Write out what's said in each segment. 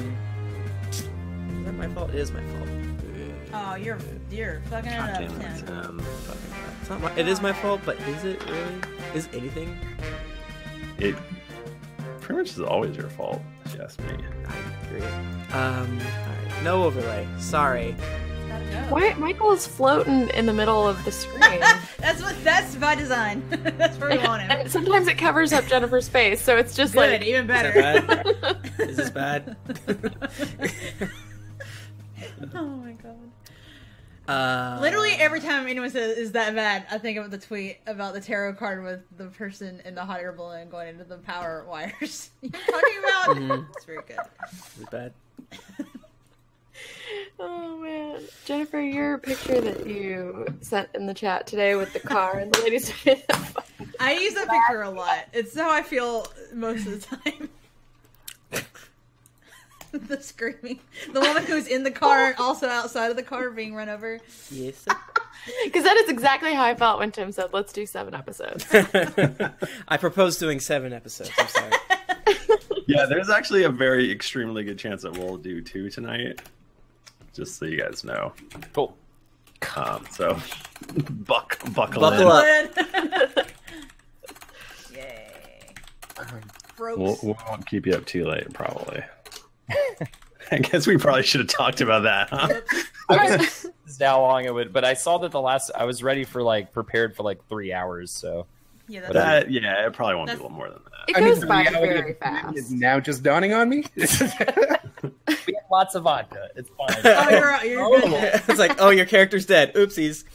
Is that my fault? It is my fault. Oh, you're fucking it up, Tim. It's not it is my fault, but is it really? Is anything? It pretty much is always your fault, if you ask me. I agree. Alright. No overlay. Sorry. Why Michael is floating in the middle of the screen? That's by design. That's where we want him. And sometimes it covers up Jennifer's face, so it's just Good, like even better. Is that bad? Is this bad? Oh my god. Literally every time anyone says, "Is that bad?" I think of the tweet about the tarot card with the person in the hot air balloon going into the power wires. You know what I'm talking about? It's very good. Is it bad? oh man, Jennifer, your picture that you sent in the chat today with the car and the ladies. I use that picture a lot. It's how I feel most of the time. The screaming. The woman who's in the car, also outside of the car, being run over. Yes. Because that is exactly how I felt when Tim said, "Let's do 7 episodes." I proposed doing 7 episodes. I'm sorry. Yeah, there's actually a very extremely good chance that we'll do 2 tonight. Just so you guys know. Cool. So buckle in. Up. Yay. We won't keep you up too late, probably. I guess we probably should have talked about that, huh? This is how long it would, but I saw that I was ready for prepared for 3 hours, so. Yeah, it probably won't be a little more than that. It goes by very fast. Is now just dawning on me. We have lots of vodka. It's fine. Oh, you're good. It's like, oh, your character's dead. Oopsies.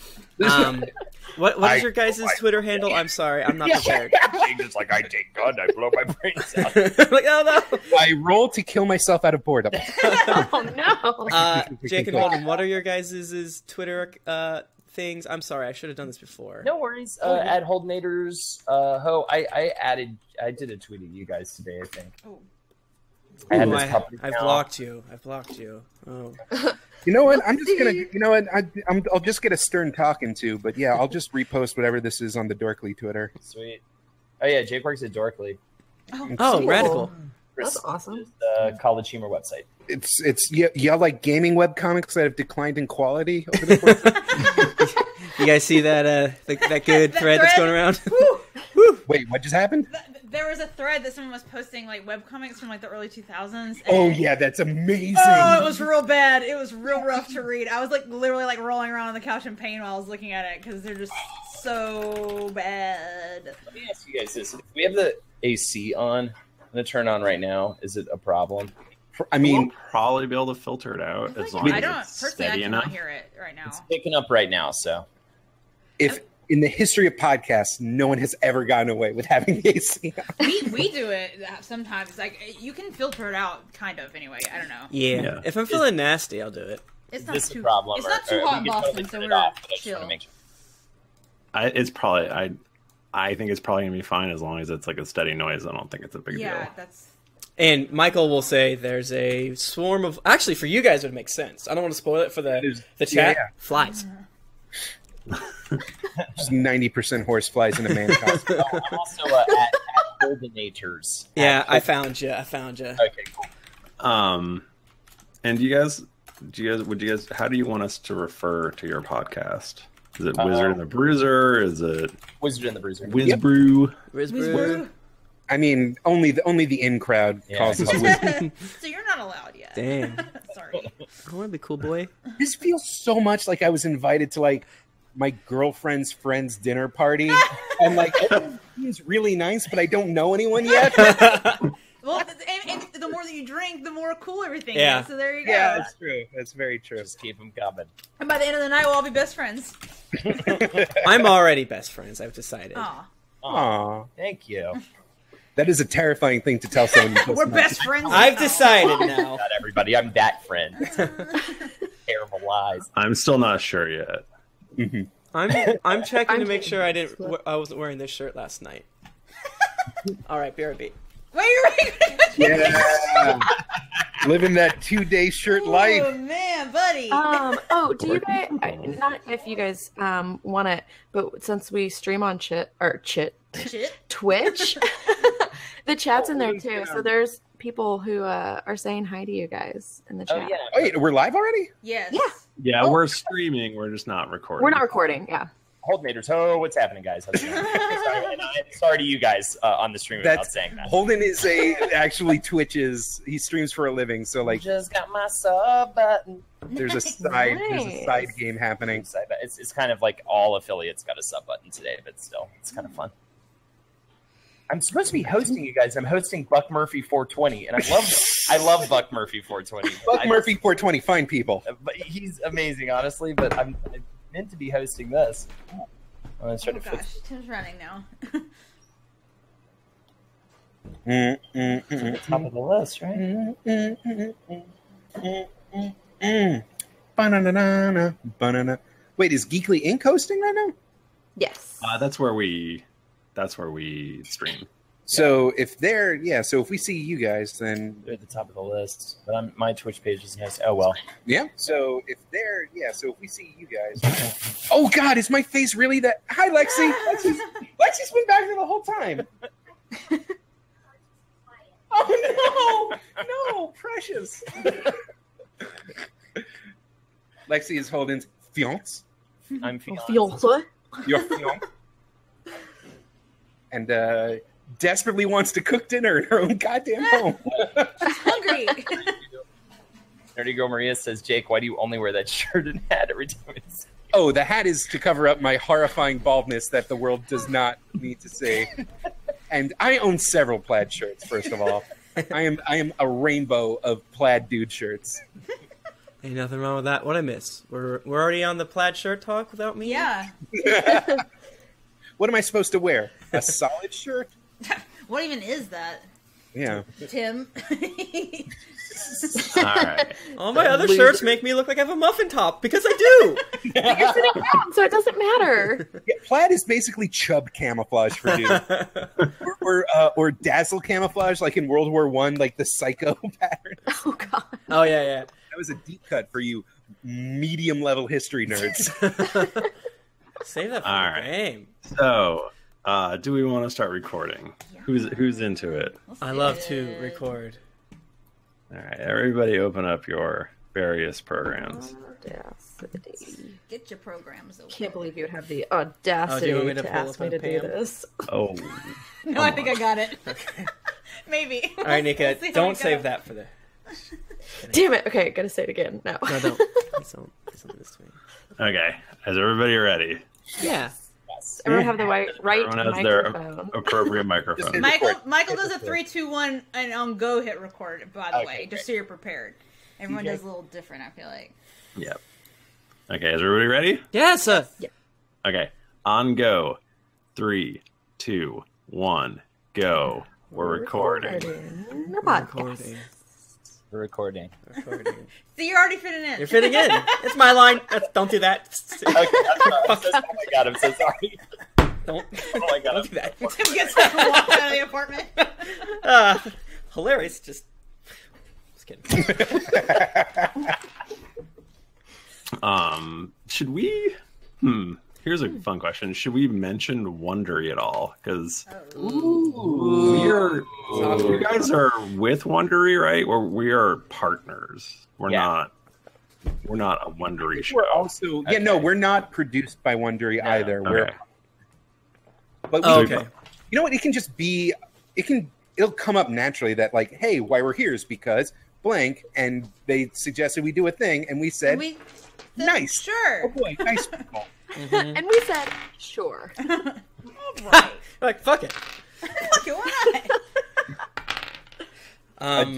What is your guys' Twitter handle? I'm sorry, I'm not prepared. It's like I take gun, I blow my brains out. Like, oh no! I roll to kill myself out of boredom. Oh no! Jake and Holden, what are your guys' Twitter things? I'm sorry, I should have done this before. No worries. At Holdenators, I did a tweet at you guys today, I think. Oh. I've blocked you. Oh. You know what? I'm just gonna. You know what? I'll just get a stern talking to. But yeah, I'll just repost whatever this is on the Dorkly Twitter. Sweet. Oh yeah, Jake works at Dorkly. Oh, radical. That's awesome. The College Humor website. It's y'all like gaming webcomics that have declined in quality over the course. You guys see that that good thread that's going around? Woo. Wait, what just happened? There was a thread that someone was posting webcomics from the early 2000s. Oh yeah, that's amazing. Oh, it was real bad. It was real rough to read. I was literally rolling around on the couch in pain while I was looking at it because they're just so bad. Let me ask you guys this: if we have the AC on, I'm gonna turn on right now. Is it a problem? I mean, we'll probably be able to filter it out as long as it's steady enough. I hear it right now. It's picking up right now, so. If in the history of podcasts, no one has ever gotten away with having the AC on. We do it sometimes. You can filter it out, kind of. Anyway, I don't know. Yeah. If I'm feeling nasty, I'll do it. It's not this too. A problem, it's not too hot in Boston, so we're chill. It's probably. I think it's probably gonna be fine as long as it's a steady noise. I don't think it's a big deal. Yeah, that's. And Michael will say there's a swarm of. Actually, for you guys, it would make sense. I don't want to spoil it for the chat. Yeah. Flies. Just 90% horse flies in a man costume. I'm also at Holdenators. Yeah, I found you. Okay, cool. And would you guys, how do you want us to refer to your podcast? Is it Wizard and the Bruiser? Is it Wizard and the Bruiser? Wizbrew? Wizbrew. I mean, only the in crowd calls us Wizard. So you're not allowed yet. Damn. Sorry. I want to be cool, boy. This feels so much like I was invited to my girlfriend's friend's dinner party, and everyone seems really nice, but I don't know anyone yet. Well, and the more that you drink, the more cool everything is. So there you go. Yeah, that's true. That's very true. Just keep them coming. And by the end of the night, we'll all be best friends. I'm already best friends. I've decided. Aww. Thank you. That is a terrifying thing to tell someone. We're best friends. I've decided now. Not everybody. I'm that friend. Terrible lies. I'm still not sure yet. Mm-hmm. I'm checking to make sure I wasn't wearing this shirt last night. All right, BRB. Wait, yeah, living that 2-day shirt life. Oh man, buddy. Do you guys? Not if you guys want it, but since we stream on Twitch, the chat's in there too. So there's people who are saying hi to you guys in the chat. Oh yeah. Wait, we're live already? Yes. Yeah. Yeah, we're streaming. We're just not recording. We're not recording. Yeah. Holdenators, what's happening, guys? How's it going? Sorry, and I'm sorry to you guys on the stream without saying that. Holden is actually Twitches. He streams for a living, so like Just got my sub button. there's a side game happening. It's kind of like all affiliates got a sub button today, but still, it's kind of fun. I'm supposed to be hosting you guys. I'm hosting Buck Murphy 420, and I love Buck Murphy 420. Buck Murphy 420, fine people. But he's amazing, honestly. But I'm meant to be hosting this. I'm gonna try to fix. Tim's running now. The top of the list, right? Banana. Wait, is GeeklyInc hosting right now? Yes. That's where we stream. So if if we see you guys, then They're at the top of the list. But my Twitch page isn't hosting. Oh well. yeah. So if we see you guys. Oh God, is my face really that? Hi, Lexi. Lexi's been back there the whole time. Oh no, precious. Lexi is Holden's fiance. I'm feeling. Your fiance. And desperately wants to cook dinner in her own goddamn home. Hungry. Nerdy Girl Maria says, Jake, why do you only wear that shirt and hat every time it's... Oh, the hat is to cover up my horrifying baldness that the world does not need to see. And I own several plaid shirts, first of all. I am a rainbow of plaid dude shirts. Ain't nothing wrong with that. What I miss? We're already on the plaid shirt talk without me? Yeah. What am I supposed to wear? A solid shirt? What even is that, Yeah. Tim? All right. All my other shirts make me look like I have a muffin top, because I do! You're sitting down, so it doesn't matter. Yeah, plaid is basically chub camouflage for dudes. or dazzle camouflage, like in World War I, like the psycho pattern. Oh God. Oh, yeah. That was a deep cut for you medium-level history nerds. Save that for All the right. game. So, do we want to start recording? Who's into it? I love to record. All right, everybody, open up your various programs. Audacity. Get your programs open. Can't believe you would have the audacity want me to to pull ask up me on to do Pam? this. Oh, No, I think I got it. Maybe. All right, Nika, We'll see how don't it save goes. that for the... Damn it. Okay, gotta say it again. No. No, don't. Please don't do this to me. okay. Is everybody ready? Yeah. Everyone have the right Everyone has their microphone. appropriate microphone. Michael does a 3, 2, 1 and on go hit record, by the way, just so you're prepared. Everyone does a little different, I feel like. Yep. Okay, is everybody ready? Yes, sir. Okay, on go. 3, 2, 1, go. We're recording. Your podcast. We're recording. So you're already fitting in. You're fitting in. It's my line. Don't do that. Okay, oh my God, I'm so sorry. Don't. Oh my God. Don't do that. Tim gets up and walks out of the apartment. Hilarious. Just kidding. Should we? Here's a fun question. Should we mention Wondery at all? Because you guys are with Wondery, right? We are partners. We're not a Wondery show. We're also we're not produced by Wondery either. Okay. But Okay. You know what? It can just be. It'll come up naturally that like, hey, why we're here is because blank, and they suggested we do a thing, and we said, nice, Sure. oh boy, nice people. And we said, sure. All right. Like, fuck it. Fuck it, why not?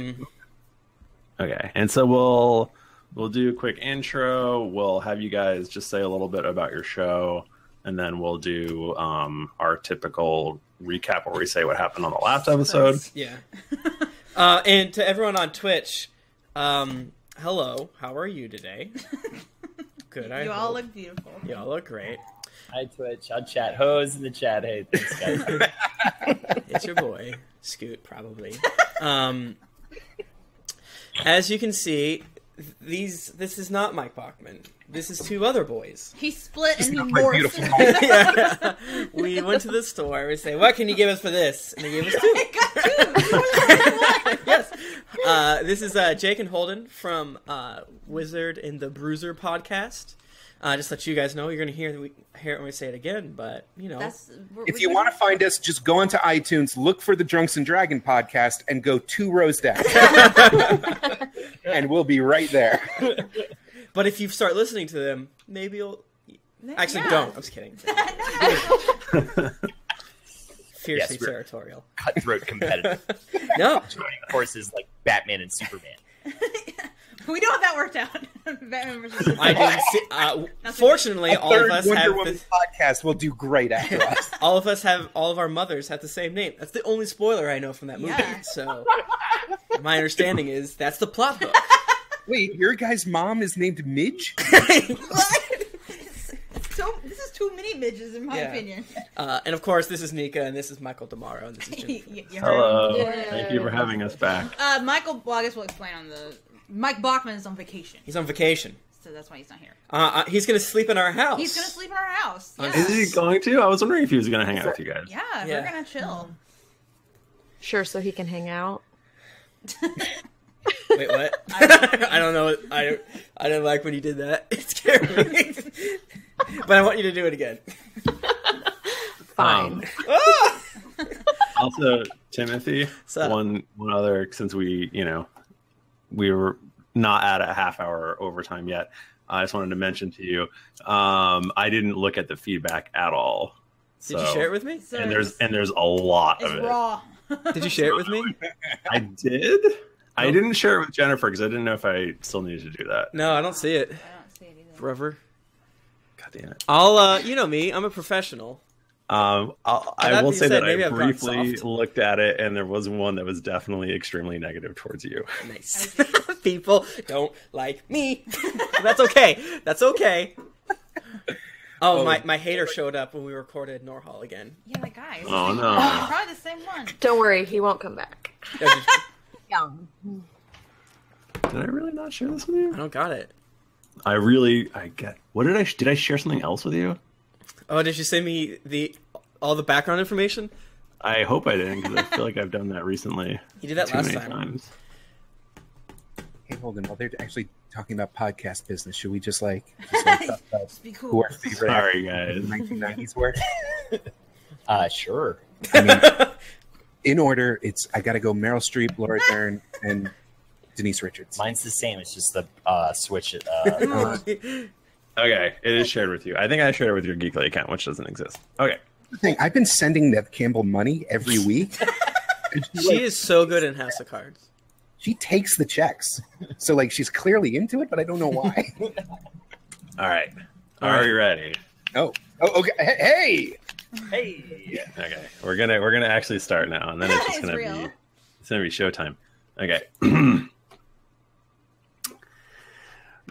Okay, and so we'll do a quick intro. We'll have you guys just say a little bit about your show, and then we'll do our typical recap where we say what happened on the last episode. Yeah. And to everyone on Twitch, hello. How are you today? Good. You all look beautiful. You all look great. Hi, Twitch. I'll chat. Hoes in the chat. Hey, thanks, guys. It's your boy, Scoot, probably. As you can see, this is not Mike Bachmann. This is two other boys. He split and he my morphed. beautiful Yeah. We went to the store. We say, "What can you give us for this?" And they gave us two. I got two. Yes. This is Jake and Holden from Wizard and the Bruiser podcast. Just let you guys know, you're going to hear it when we say it again, but, you know. If you want to find us, just go onto iTunes, look for the Drunks and Dragon podcast, and go 2 rows down. And we'll be right there. But if you start listening to them, maybe you'll... Actually, don't. I'm just kidding. Fiercely territorial. Cutthroat competitive. No. Joining forces like Batman and Superman. We know how that worked out. Batman versus Superman. I didn't see... fortunately, all of us Wonder have... Woman podcast will do great after us. all of our mothers have the same name. That's the only spoiler I know from that movie. Yeah. So, my understanding is that's the plot hook. Wait, your guy's mom is named Midge? This is too many midges, in my opinion. And of course, this is Nika, and this is Michael DiMauro, and this is Jennifer. Hello. Yeah. Thank you for having us back. Michael, well, I guess we'll explain on the... Mike Bachmann is on vacation, He's on vacation. so that's why he's not here. He's going to sleep in our house. He's going to sleep in our house. Yeah, Is he going to? I was wondering if he was going to hang out with you guys. yeah, Yeah. we're going to chill. Sure, so he can hang out. Wait, what? I don't know. I didn't like when you did that. It scared me. But I want you to do it again. Fine. Also, Timothy, So- one other, since we were not at a half-hour overtime yet, I just wanted to mention to you, I didn't look at the feedback at all. Did you share it with me? So And there's a lot it's of it. raw. Did you share it with me? I did. I didn't share it with Jennifer because I didn't know if I still needed to do that. No, I don't see it. I don't see it either. Forever. God damn it. I'll, you know me, I'm a professional. I that will being say said, that maybe I I've gotten briefly soft. looked at it, and there was one that was definitely extremely negative towards you. Nice. People don't like me. That's okay. That's okay. Oh, my hater showed up when we recorded Norhall again. Yeah, like, guys. Oh, no. Probably the same one. Don't worry, he won't come back. Young. Did I really not share this with you? I don't got it. What did I share something else with you? Oh, did you send me all the background information? I hope I didn't, because I feel like I've done that recently. You did that too last many time. times. Hey, Holden, while they're actually talking about podcast business, should we just talk about Just be cool. who our favorite Sorry, guys. 1990s were? Sure. I mean, in order, I got to go Meryl Streep, Laura Dern, and Denise Richards. Mine's the same. It's just the switch. Okay, it is shared with you. I think I shared it with your Geekly account, which doesn't exist. Okay. The thing, I've been sending Nev Campbell money every week. And She is so good in House of Cards. she takes the checks. So, she's clearly into it, but I don't know why. All right. Are you ready? Oh, okay. Hey! Hey. Okay. We're gonna actually start now, and then it's just It's gonna real. be showtime. Okay.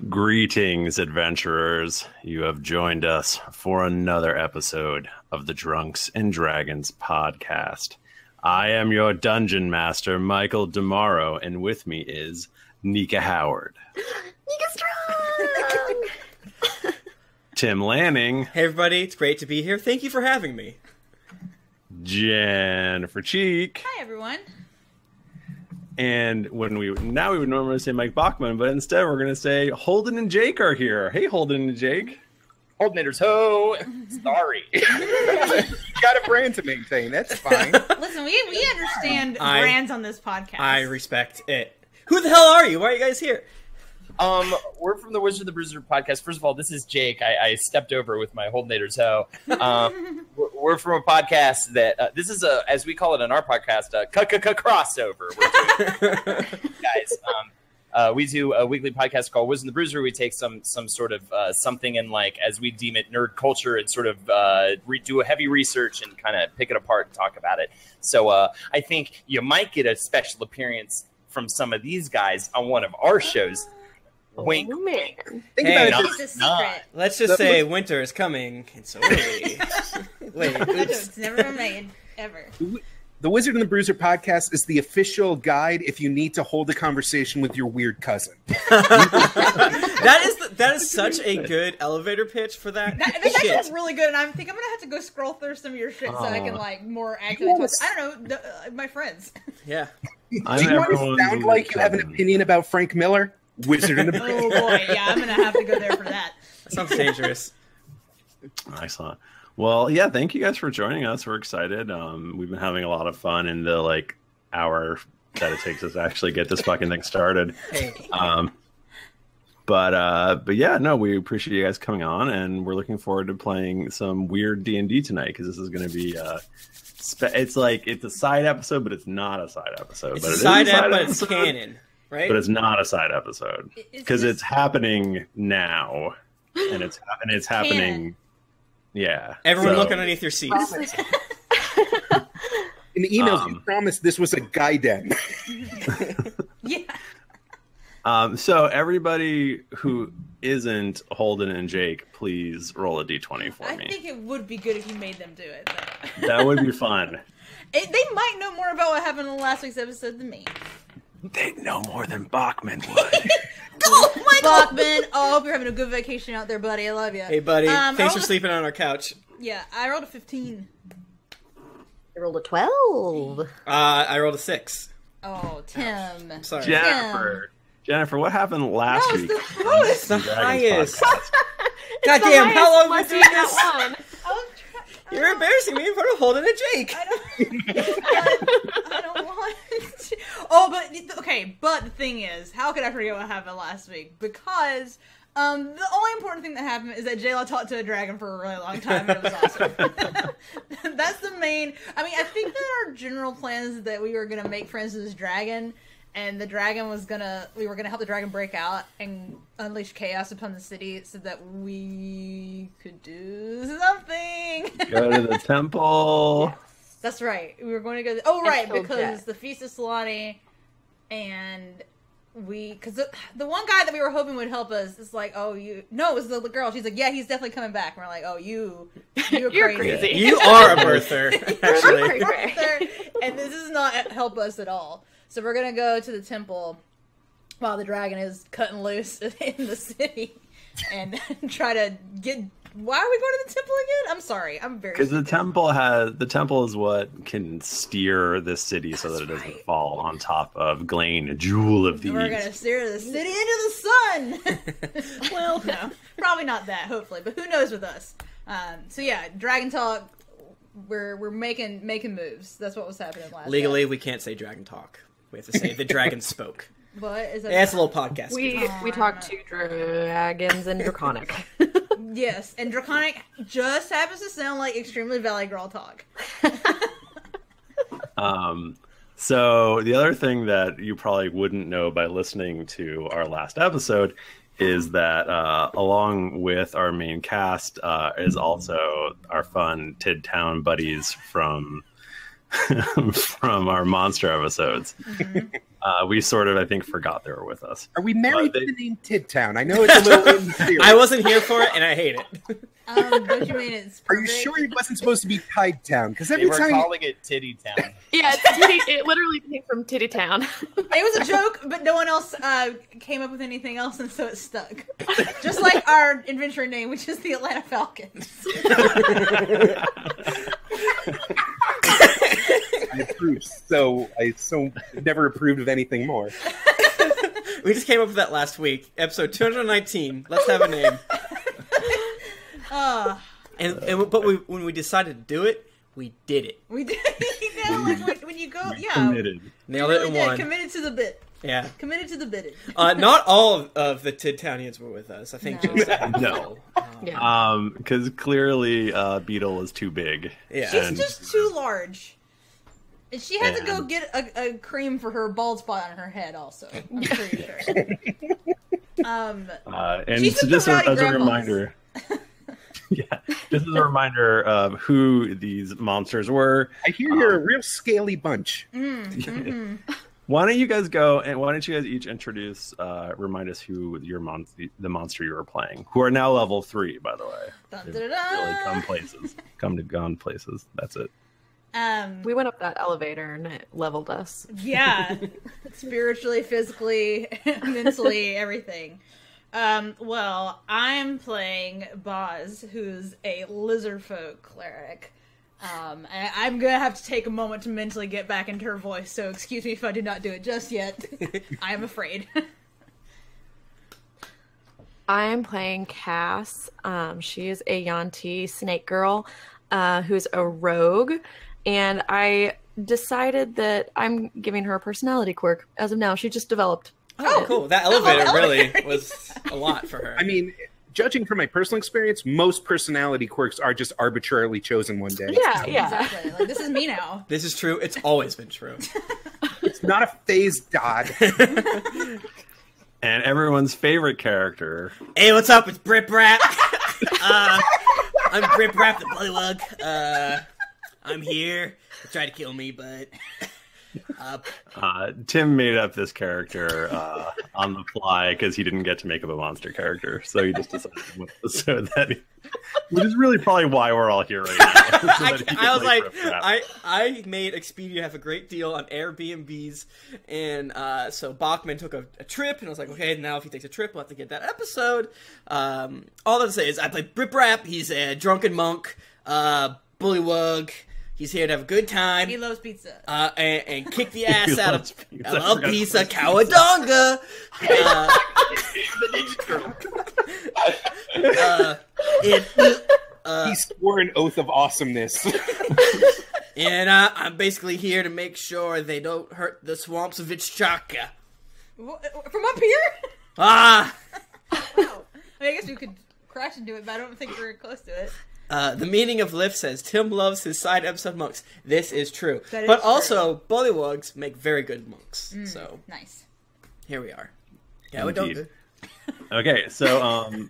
Greetings, adventurers. You have joined us for another episode of the Drunks and Dragons podcast. I am your dungeon master, Michael DiMauro, and with me is Nika Howard, Nika's drunk! Tim Lanning, Hey, everybody. It's great to be here. Thank you for having me. Jennifer Cheek, Hi, everyone. and we would normally say Mike Bachmann, but instead we're going to say Holden and Jake are here. Hey, Holden and Jake. Holdenators, ho! Sorry. You got a brand to maintain. That's fine. Listen, we understand I- brands on this podcast. I respect it. Who the hell are you? Why are you guys here? We're from the Wizard and Bruiser podcast. First of all, this is Jake. I stepped over with my Holdenators, ho. We're from a podcast that this is as we call it on our podcast, a crossover. Guys, we do a weekly podcast called Wizard and Bruiser. We take some sort of something and as we deem it, nerd culture, and sort of do a heavy research and kind of pick it apart and talk about it. So I think you might get a special appearance from some of these guys on one of our shows. Wink. Oh, man. Think Hey, about it. It's a this- secret. Let's just say winter is coming. It's early. Wait, That oops. joke's never been made, ever. The Wizard and the Bruiser podcast is the official guide if you need to hold a conversation with your weird cousin. That is such a good elevator pitch for that. That's shit. actually really good, and I think I'm gonna have to go scroll through some of your shit so I can more accurately talk. I don't know, my friends. Yeah. I'm Do you want to everyone's sound like you have an cousin. opinion about Frank Miller? Wizard and Oh Bruiser. boy, yeah, I'm gonna have to go there for that. That sounds dangerous. Excellent. Well, yeah, thank you guys for joining us. We're excited. We've been having a lot of fun in the hour that it takes us to actually get this fucking thing started. Hey. But yeah, no, we appreciate you guys coming on, and we're looking forward to playing some weird D&D tonight because this is going to be it's a side episode, but it's not a side episode. It's but a it is side a ep, but it's episode, canon, right? but it's not a side episode Is because this it's happening now, and it's happening. Yeah, Everyone so- look underneath your seats. In the emails, you promised this was a guy den. Yeah. So everybody who isn't Holden and Jake, please roll a d20 for I me. think it would be good if you made them do it. That would be fun. They might know more about what happened in last week's episode than me. They know more than Bachmann would. Oh, Michael! Bachman, I hope you're having a good vacation out there, buddy. I love you. Hey, buddy. I Thanks for rolled sleeping on our couch. Yeah, I rolled a 15. I rolled a 12. I rolled a 6. Oh, Tim. Sorry. Jennifer, what happened last No, week? it's the lowest. It's the Dragons highest. podcast? Goddamn, how long have Unless we you been doing got this? one. You're embarrassing me in front of Holden and Jake. I don't want to. Oh, but the thing is, how could I forget what happened last week? Because the only important thing that happened is that Jaela talked to a dragon for a really long time, and it was awesome. That's the main. I mean, I think that our general plan is that we were gonna make friends with this dragon, and the dragon we were gonna help the dragon break out and unleash chaos upon the city so that we could do something. Go to the temple. That's right. We were going to go. Oh, right, kill because Jack. the Feast of Solani, and because the one guy that we were hoping would help us is like, oh, it was the girl. She's like, yeah, he's definitely coming back. And we're like, oh, you're You're crazy. crazy. You are a birther, actually. Arthur, and this does not help us at all. So we're gonna go to the temple while the dragon is cutting loose in the city and try to get. Why are we going to the temple again? I'm sorry. I'm very Because the stupid. temple is what can steer this city so that it doesn't right. fall on top of Glane, a jewel of the We're East. gonna steer the city into the sun. Well, no, probably not that. Hopefully, but who knows with us? So yeah, dragon talk. We're making moves. That's what was happening last. Legally, we can't say dragon talk. We have to say the dragon spoke. What is that? Yeah, it's a little podcast. We talk to dragons and draconic. Yes, and draconic just happens to sound like extremely Valley Girl talk. So the other thing that you probably wouldn't know by listening to our last episode is that along with our main cast is also our fun Tid Town buddies from our monster episodes. Mm-hmm. We sort of, I think, forgot they were with us. Are we married They- to the name Tidtown? I know it's a little mysterious. I wasn't here for it, and I hate it. Don't you mean it's Are you perfect? sure it wasn't supposed to be Tide Town? Because They every were time calling it Titty Town. Yeah, it literally came from Titty Town. It was a joke, but no one else came up with anything else, and so it stuck. Just like our adventure name, which is the Atlanta Falcons. I approved, so I never approved of anything more. We just came up with that last week. Episode 219. Let's have a name. But when we decided to do it, we did it. We did, like when you go, yeah, Committed. Nailed you it really in did. one. Committed to the bit. Yeah. Committed to the bidding. Not all of the Tid Townians were with us. I think No. just No. Yeah. Because clearly Beetle is too big. Yeah. She's And- just too large. And she had to go And- get a cream for her bald spot on her head, also. I'm pretty sure. And She's so with just the rowdy as a grandpas. reminder, just as a reminder of who these monsters were. I hear you're a real scaly bunch. Why don't you guys go and why don't you guys each introduce, remind us who the monster you were playing, who are now level 3, by the way. Dun, They've dun, dun. really gone places. That's it. We went up that elevator and it leveled us. Yeah. Spiritually, physically, mentally, everything. Well, I'm playing Boz, who's a lizard folk cleric. I'm gonna have to take a moment to mentally get back into her voice, so excuse me if I do not do it just yet. I am afraid. I'm playing Cass. She is a Yanti snake girl who's a rogue, and I decided that I'm giving her a personality quirk. As of now, she just developed. Oh, cool. That elevator really was a lot for her. I mean, judging from my personal experience, most personality quirks are just arbitrarily chosen one day. Yeah. Exactly. Like, this is me now. This is true. It's always been true. It's not a phase, Dodd. And everyone's favorite character. Hey, what's up? It's Brit Brap. I'm Brit Brap the Bullywug. I'm here. They tried to kill me, but... Tim made up this character on the fly because he didn't get to make up a monster character, so he just decided so that which is really probably why we're all here right now. I was like, I made Expedia have a great deal on Airbnbs, and so Bachmann took a trip, and I was like, okay, now if he takes a trip, we'll have to get that episode. All I'll say is I play Brit Brap. He's a drunken monk, bullywug. He's here to have a good time. He loves pizza. And kick the ass out of pizza. I love pizza, Cowadonga. He swore an oath of awesomeness. And I'm basically here to make sure they don't hurt the swamps of Ichaka. From up here? Ah! Wow. I mean, I guess we could crash into it, but I don't think we're close to it. The meaning of Lift says, Tim loves his side episode monks. This is true. That is but true. also, bullywugs make very good monks. So, nice. Here we are. Cowadonga. Okay, so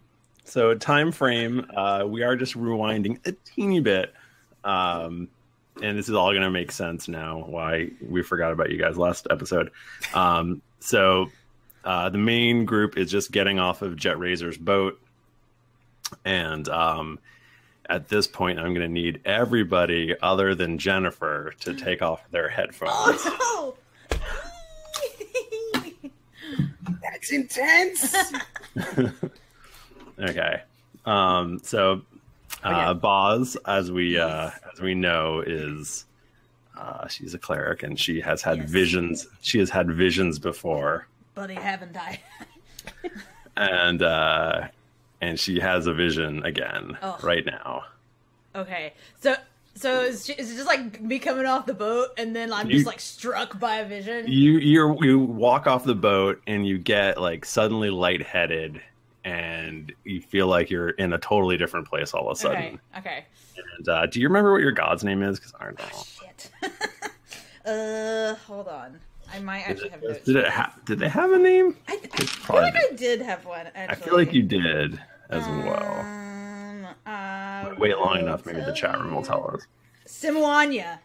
time frame, we are just rewinding a teeny bit. And this is all going to make sense now why we forgot about you guys last episode. The main group is just getting off of Jet Razor's boat. And at this point, I'm going to need everybody other than Jennifer to take off their headphones. Oh, no! That's intense. Okay. Boz, as we know, is she's a cleric, and she has had visions. She has had visions before. Buddy, haven't I? And she has a vision again right now. Okay, so is it just like me coming off the boat, and then I'm just like struck by a vision? You walk off the boat, and you get like suddenly lightheaded, and you feel like you're in a totally different place all of a sudden. Okay. And do you remember what your god's name is? Because I don't know. Shit. Hold on. I might actually have notes. Did they have a name? I feel like I did have one, actually. I feel like you did as well. Wait long enough, maybe the chat room will tell us. Semuanya.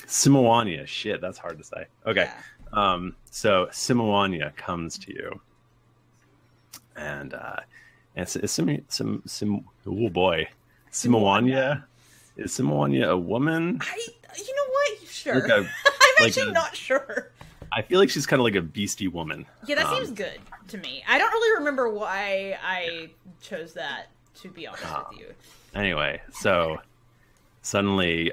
Semuanya. Shit, that's hard to say. Okay. Yeah. So Semuanya comes to you. And it's oh boy. Semuanya. Is Semuanya a woman? You know what? Sure. Like I'm actually not sure. I feel like she's kind of like a beastie woman. Yeah, that seems good to me. I don't really remember why I chose that, to be honest with you. Anyway, so suddenly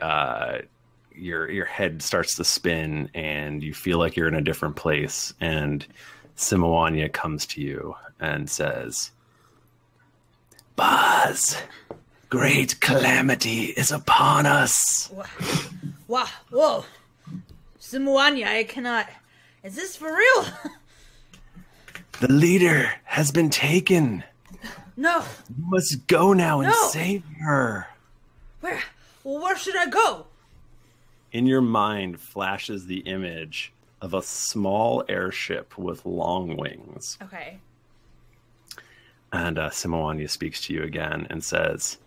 your head starts to spin, and you feel like you're in a different place, and Semuanya comes to you and says, Buzz, great calamity is upon us. Wow. Whoa. Semuanya, I cannot... Is this for real? The leader has been taken. No. You must go now and save her. Where should I go? In your mind flashes the image of a small airship with long wings. Okay. And Semuanya speaks to you again and says,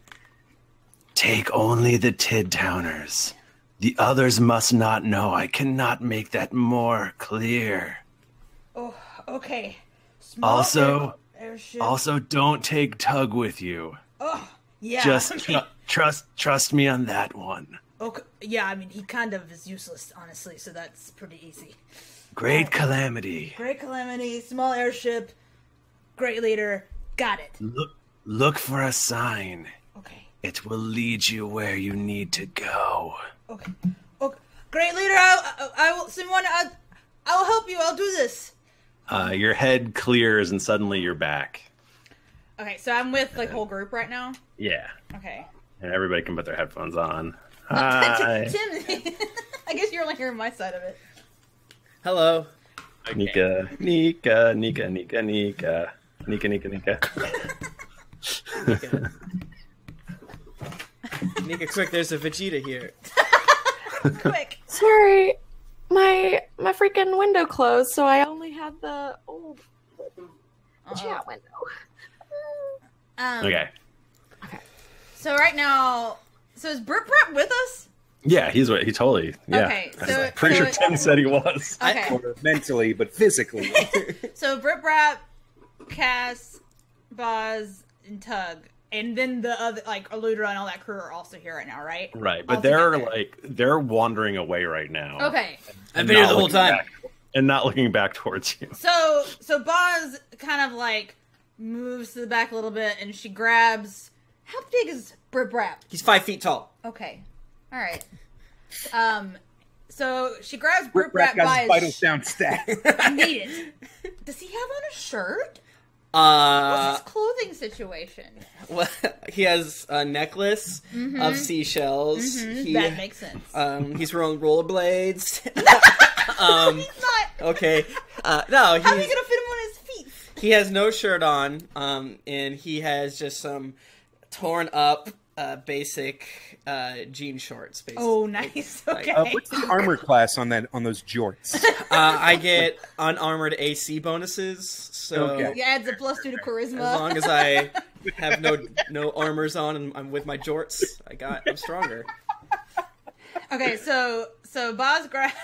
Take only the Tidtowners. The others must not know. I cannot make that more clear. Oh, okay. Also, don't take Tug with you. Oh, yeah. Just trust me on that one. Okay. Yeah, I mean, he kind of is useless, honestly, so that's pretty easy. Great calamity. Great calamity, small airship, great leader. Got it. Look for a sign. Okay. It will lead you where you need to go. Okay. Great leader, I will. Semuanya, I will help you. I'll do this. Your head clears and suddenly you're back. Okay, so I'm with like whole group right now. Yeah. Okay. And everybody can put their headphones on. Hi. Tim, I guess you're only hearing my side of it. Hello. Okay. Nika. Nika, quick, there's a Vegeta here. Quick. Sorry, my freaking window closed, so I only had the old chat window. Okay. So right now, is Brit with us? Yeah, he totally. Yeah. Okay, Pretty sure Tim said he was. Okay. Or mentally, but physically. So Brit, Cass, Boz, and Tug, and then the other like Aludra and all that crew are also here right now, right? Right, but All they're wandering away right now. Okay. I've been here the whole time. And not looking back towards you. So Boz kind of like moves to the back a little bit, and she grabs. How big is Brit? He's 5 feet tall. Okay. All right. So she grabs Brit Rat got by his vital sound stat. I need it. Does he have on a shirt? What's his clothing situation? Well, he has a necklace of seashells. That makes sense. He's wearing rollerblades. He's not. Okay. No, How are you gonna fit him on his feet? he has no shirt on. And he has just some torn up basic jean shorts. Basically. Oh, nice. Okay. What's the armor class on those jorts? I get unarmored AC bonuses, so Okay. He adds a +2 to charisma. as long as I have no armors on and I'm with my jorts, I'm stronger. Okay, so Boz grabs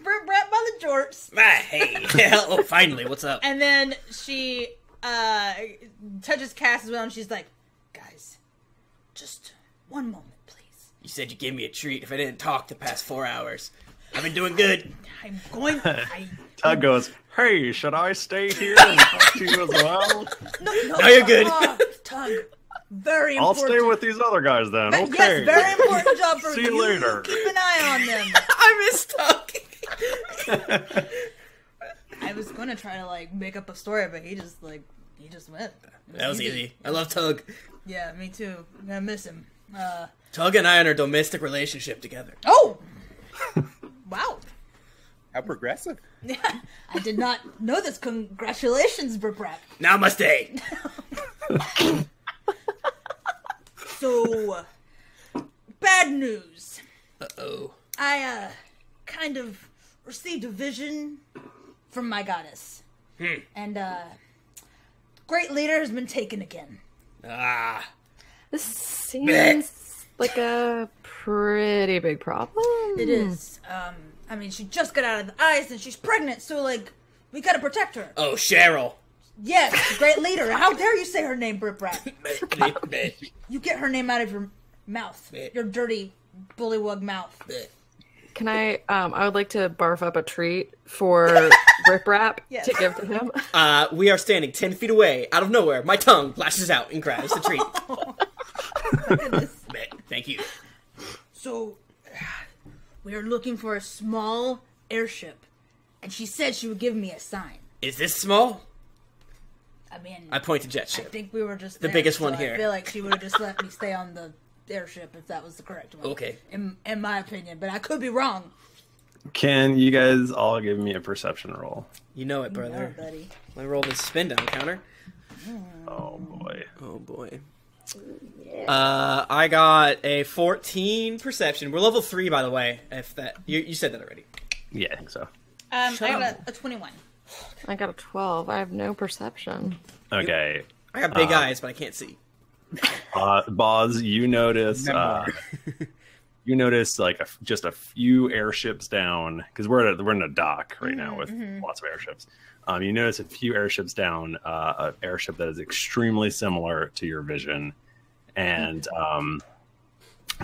Brit by the jorts, Hey, oh, finally, what's up? and then she touches Cass as well, and she's like, "Guys, just one moment, please. You said you gave me a treat if I didn't talk the past 4 hours. I've been doing good. I'm going. Tug goes, hey, should I stay here and talk to you as well? No, you're good. Tug. Very I'll important. stay with these other guys then. Yes, Okay. very important job for See you later. Keep an eye on them. I miss talking. I was gonna try to like make up a story, but he just went. That was easy. I love Tug. Yeah, me too. I'm gonna miss him. Tug and I are in a domestic relationship together. Oh! Wow. How progressive. I did not know this. Congratulations, Brit. Namaste. So, bad news. Uh-oh. I, kind of received a vision from my goddess. And, great leader has been taken again. Ah. This seems like a pretty big problem. It is. I mean, she just got out of the ice and she's pregnant, so, like, we gotta protect her. Oh, Cheryl. Yes, great leader. How dare you say her name, Brit? Bleh. You get her name out of your mouth. Your dirty bullywug mouth. Can I would like to barf up a treat for Rip Rap Yes. to give to him. We are standing 10 feet away. Out of nowhere, my tongue lashes out and grabs the treat. Bleh. Thank you. So, we are looking for a small airship, and she said she would give me a sign. Is this small? I mean, I point to jet I ship. think we were just The there, biggest so one I here. feel like she would have just let me stay on the airship if that was the correct one. Okay. In my opinion, but I could be wrong. Can you guys all give me a perception roll? You know it, brother. No, buddy. I rolled a spin down counter. Oh boy. Oh boy. I got a 14 perception. We're level 3, by the way. If that you said that already. Yeah, I think so. I Shut got up. a 21. I got a 12. I have no perception. Okay. I got big eyes, but I can't see. Boz, you notice Memoir. you notice like just a few airships down because we're in a dock right now with lots of airships. You notice a few airships down, an airship that is extremely similar to your vision, and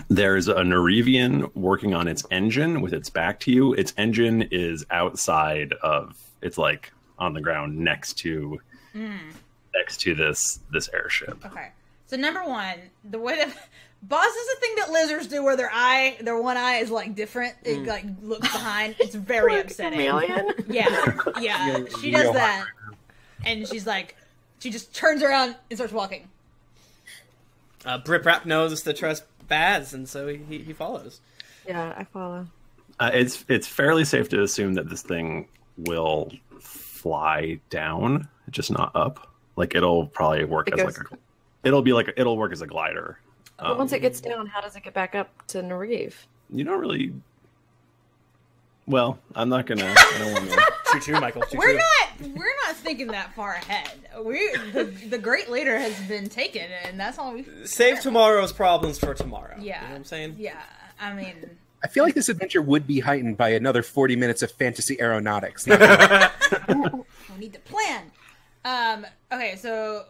there's a Nerevian working on its engine with its back to you. Its engine is outside of. It's like on the ground next to this airship. Okay. So number one, the way that boss is a thing that lizards do, where their one eye is like different. It like looks behind. It's very upsetting. Chameleon? Yeah. She does that, and she's like, she just turns around and starts walking. Brip Rap knows to trust Baz, and so he follows. Yeah, I follow. It's fairly safe to assume that this thing will fly down, just not up. Like it'll probably work it'll work as a glider. But once it gets down, how does it get back up to Nariv? You don't really. Well, I'm not gonna. I don't want to. Choo-choo, Michael. Choo-choo. We're not thinking that far ahead. The great leader has been taken, and that's all we save tomorrow's problems for tomorrow. Yeah, you know what I'm saying. Yeah, I mean, I feel like this adventure would be heightened by another 40 minutes of fantasy aeronautics. We need to plan. Okay, so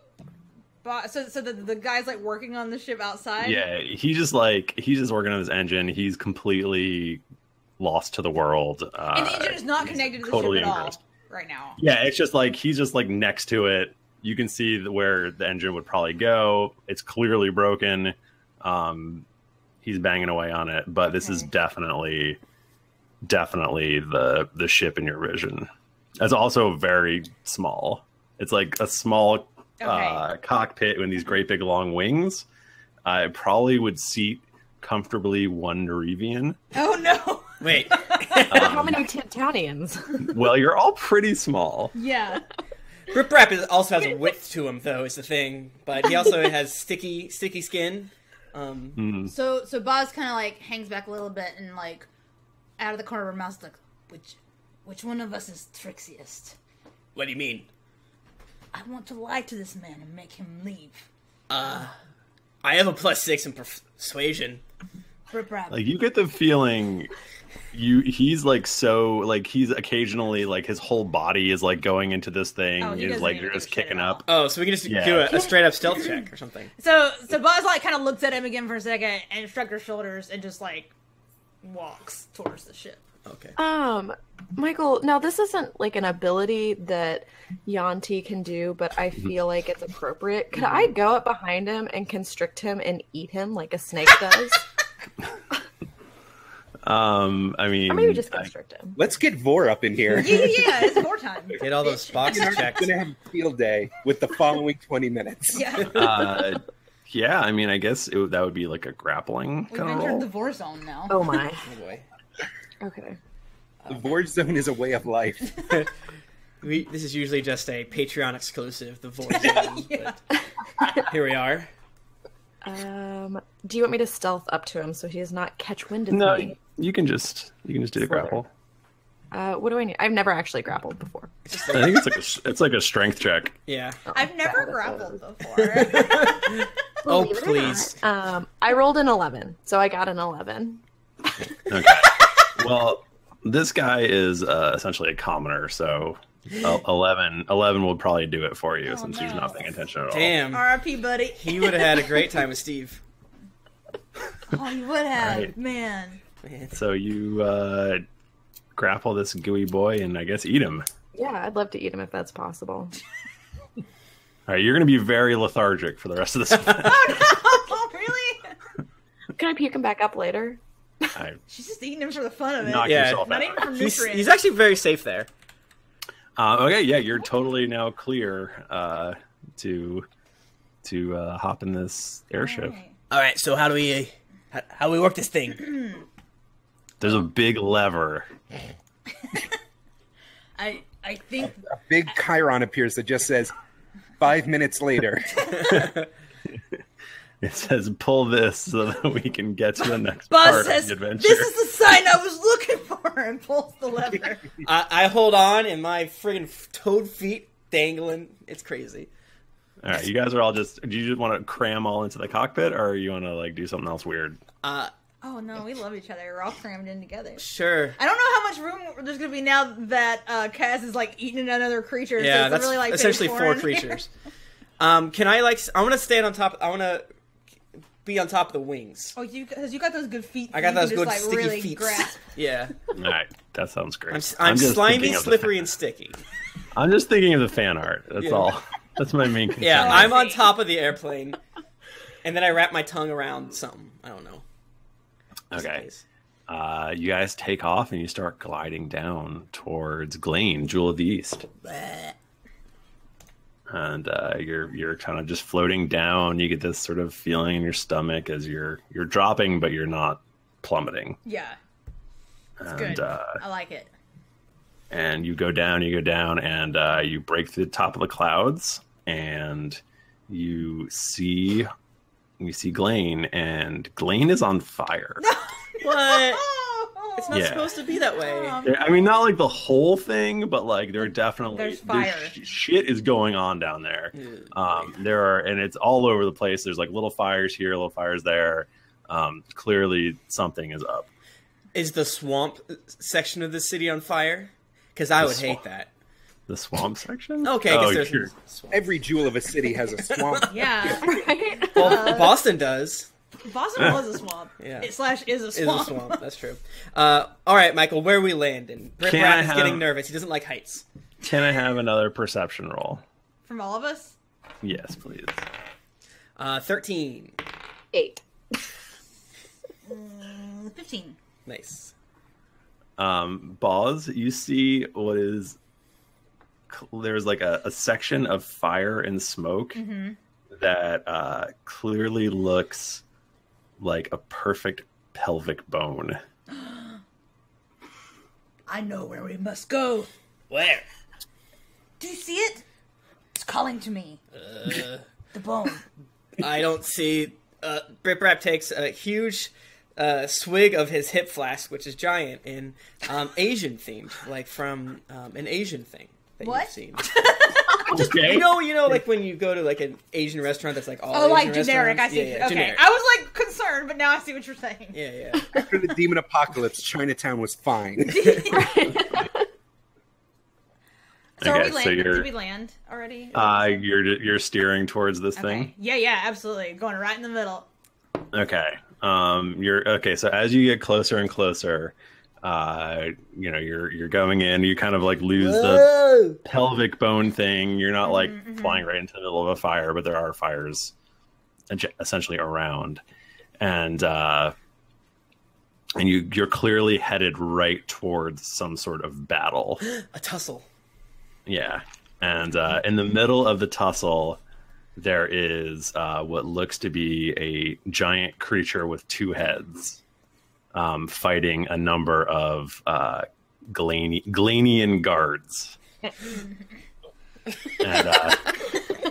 the guy's like working on the ship outside. Yeah, he's just working on his engine. He's completely lost to the world. And the engine is not connected to the ship at all right now. Yeah, it's just like he's just like next to it. You can see where the engine would probably go. It's clearly broken. He's banging away on it, but this is definitely the ship in your vision. It's also very small. It's like a small cockpit with these great big long wings. It probably would seat comfortably one Narivian. Oh no! Wait. How many Tintownians? Well, you're all pretty small. Yeah. Rip Rap also has a width to him, though, is the thing. But he also has sticky skin. So Boz kind of like hangs back a little bit and like out of the corner of her mouth, like, which one of us is trixiest? What do you mean? I want to lie to this man and make him leave. I have a +6 in persuasion. Rip Rap. Like you get the feeling he's like so like he's occasionally like his whole body is like going into this thing. He's like you're just kicking up. Oh, so we can just do a straight up stealth check or something. So Boz like kind of looks at him again for a second and shrugs her shoulders and just like walks towards the ship. Okay. Michael, now this isn't like an ability that Yanti can do, but I feel like it's appropriate. Could I go up behind him and constrict him and eat him like a snake does? I mean, or maybe just constrict him. Let's get Vor up in here. Yeah, it's more time. Get all those boxes checked. We're gonna have a field day with the following 20 minutes. Yeah. Yeah, I mean, I guess that would be like a grappling We've kind of entered roll. the Vor zone now. Oh my. Oh boy. Okay. The Vor zone is a way of life. This is usually just a Patreon exclusive, the Vor Zone. But here we are. Do you want me to stealth up to him so he does not catch wind of No, me? you can just do the grapple. What do I need? I've never actually grappled before. I think it's like a strength check. Yeah. I've never grappled before. Oh, please. I rolled an 11, so I got an 11. Okay. Well, this guy is essentially a commoner, so 11 would probably do it for you since he's not paying attention at all. Damn. R.I.P. buddy. He would have had a great time with Steve. Oh, you would have, Right. man. So you grapple this gooey boy and I guess eat him. Yeah, I'd love to eat him if that's possible. All right, you're going to be very lethargic for the rest of this. Oh no! Really? Can I puke him back up later? She's just eating him for the fun of it. Knock Yeah, yourself Not out. even for nutrients. He's actually very safe there. Okay, yeah, you're totally now clear to hop in this airship. All right, so how do we work this thing? There's a big lever. I think A big chyron appears that just says 5 minutes later. It says, pull this so that we can get to the next Buzz part says, of the adventure. "This is the sign I was looking for," and pulls the lever. I hold on, and my friggin' toad feet dangling. It's crazy. All right, you guys are all do you just want to cram all into the cockpit, or you want to like do something else weird? Oh no, we love each other. We're all crammed in together. Sure. I don't know how much room there's gonna be now that Cass is like eating another creature. Yeah, so that's really, like, essentially phase 4 in creatures. Can I I want to stand on top. I want to be on top of the wings. Oh, you got those good feet. I got you those can good just, like, sticky really feet. grasp. Yeah. All right, that sounds great. I'm just slimy, thinking of slippery, and sticky. I'm just thinking of the fan art. That's all. That's my main concern. Yeah, I'm on top of the airplane. And then I wrap my tongue around something. I don't know. Okay. You guys take off and you start gliding down towards Glane, Jewel of the East. Bleh. And you're kind of just floating down. You get this sort of feeling in your stomach as you're dropping, but you're not plummeting. Yeah. It's And, good. I like it. And you go down, and you break through the top of the clouds, and you see Glane, and Glane is on fire. What? It's not supposed to be that way. I mean, not like the whole thing, but like there's fire. Shit is going on down there. And it's all over the place. There's like little fires here, little fires there. Clearly something is up. Is the swamp section of the city on fire? Because I would hate that. The swamp section? Okay, I guess there's swamp. Every jewel of a city has a swamp. Yeah. Well, Boston does. Boston was a swamp. Yeah. It / is a swamp. Is a swamp. That's true. All right, Michael, where are we landing? Rip Can Rat I is have- getting nervous. He doesn't like heights. Can I have another perception roll? From all of us? Yes, please. 13. 8. 15. Nice. Boz, you see what is... There's like a section of fire and smoke that clearly looks like a perfect pelvic bone. I know where we must go. Where? Do you see it? It's calling to me. The bone. I don't see... Rip Rap takes a huge swig of his hip flask, which is giant and Asian themed, like from an Asian thing that What? you've seen. Okay. You know, like when you go to like an Asian restaurant that's like all Oh, like Asian generic. I restaurants? see. Yeah, yeah, Okay. generic. I was like concerned, but now I see what you're saying. Yeah. After the demon apocalypse, Chinatown was fine. So are Okay, we so land? you're- Did we land already? You're steering towards this thing? Okay. Yeah, absolutely. Going right in the middle. Okay. So as you get closer and closer, you're going in, you kind of like lose the pelvic bone thing. You're not like flying right into the middle of a fire, but there are fires essentially around. And you're clearly headed right towards some sort of battle. A tussle. Yeah. And in the middle of the tussle, there is what looks to be a giant creature with 2 heads fighting a number of Glanian guards. And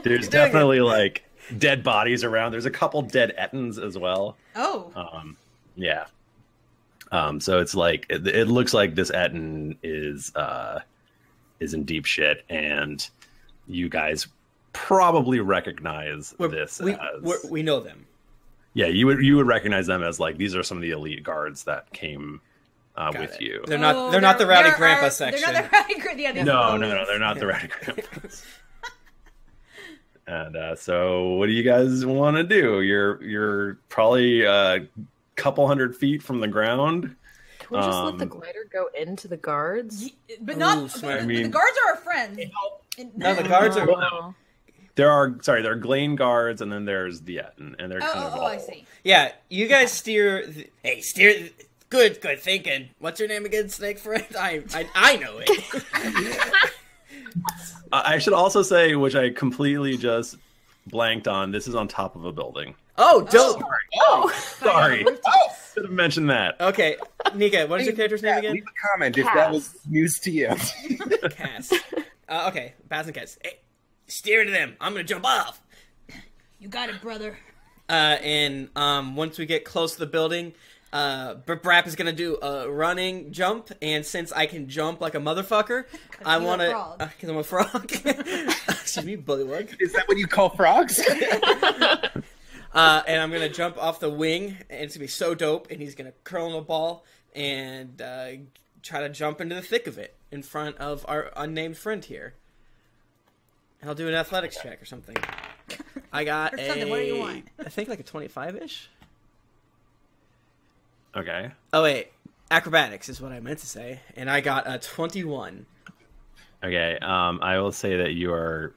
there's definitely like dead bodies around. There's a couple dead Ettins as well. Oh. Yeah. So it's like it looks like this Ettin is in deep shit, and you guys probably recognize We know them. Yeah, you would recognize them as like these are some of the elite guards that came with you. They're not the rowdy grandpa section. They're not the rowdy grandpa. No, they're not the rowdy grandpas. And so, what do you guys want to do? You're probably a couple hundred feet from the ground. Can we just let the glider go into the guards? But not. smart. But I mean- the guards are our friends. No, the guards are. Oh. There are Glane guards, and then there's the Ettin, and they're kind of all... I see. Yeah, you guys steer. Steer. Good thinking. What's your name again, snake friend? I know it. I should also say, which I completely just blanked on, this is on top of a building. Oh, dope. Sorry. Should have mentioned that. Okay, Nika, what is your character's name again? Leave a comment if that was news to you. Cass. Okay, Baz and Cass. Hey, steer to them. I'm gonna jump off. You got it, brother. And once we get close to the building, Brap is gonna do a running jump, and since I can jump like a motherfucker, I you're a want to. frog. Because I'm a frog. Excuse me, bullywug. Is that what you call frogs? And I'm gonna jump off the wing, and it's gonna be so dope. And he's gonna curl in a ball and try to jump into the thick of it in front of our unnamed friend here. And I'll do an athletics check or something. I got Or something. What do you want? I think like a 25-ish. Okay. Oh wait, acrobatics is what I meant to say, and I got a 21. Okay. I will say that you are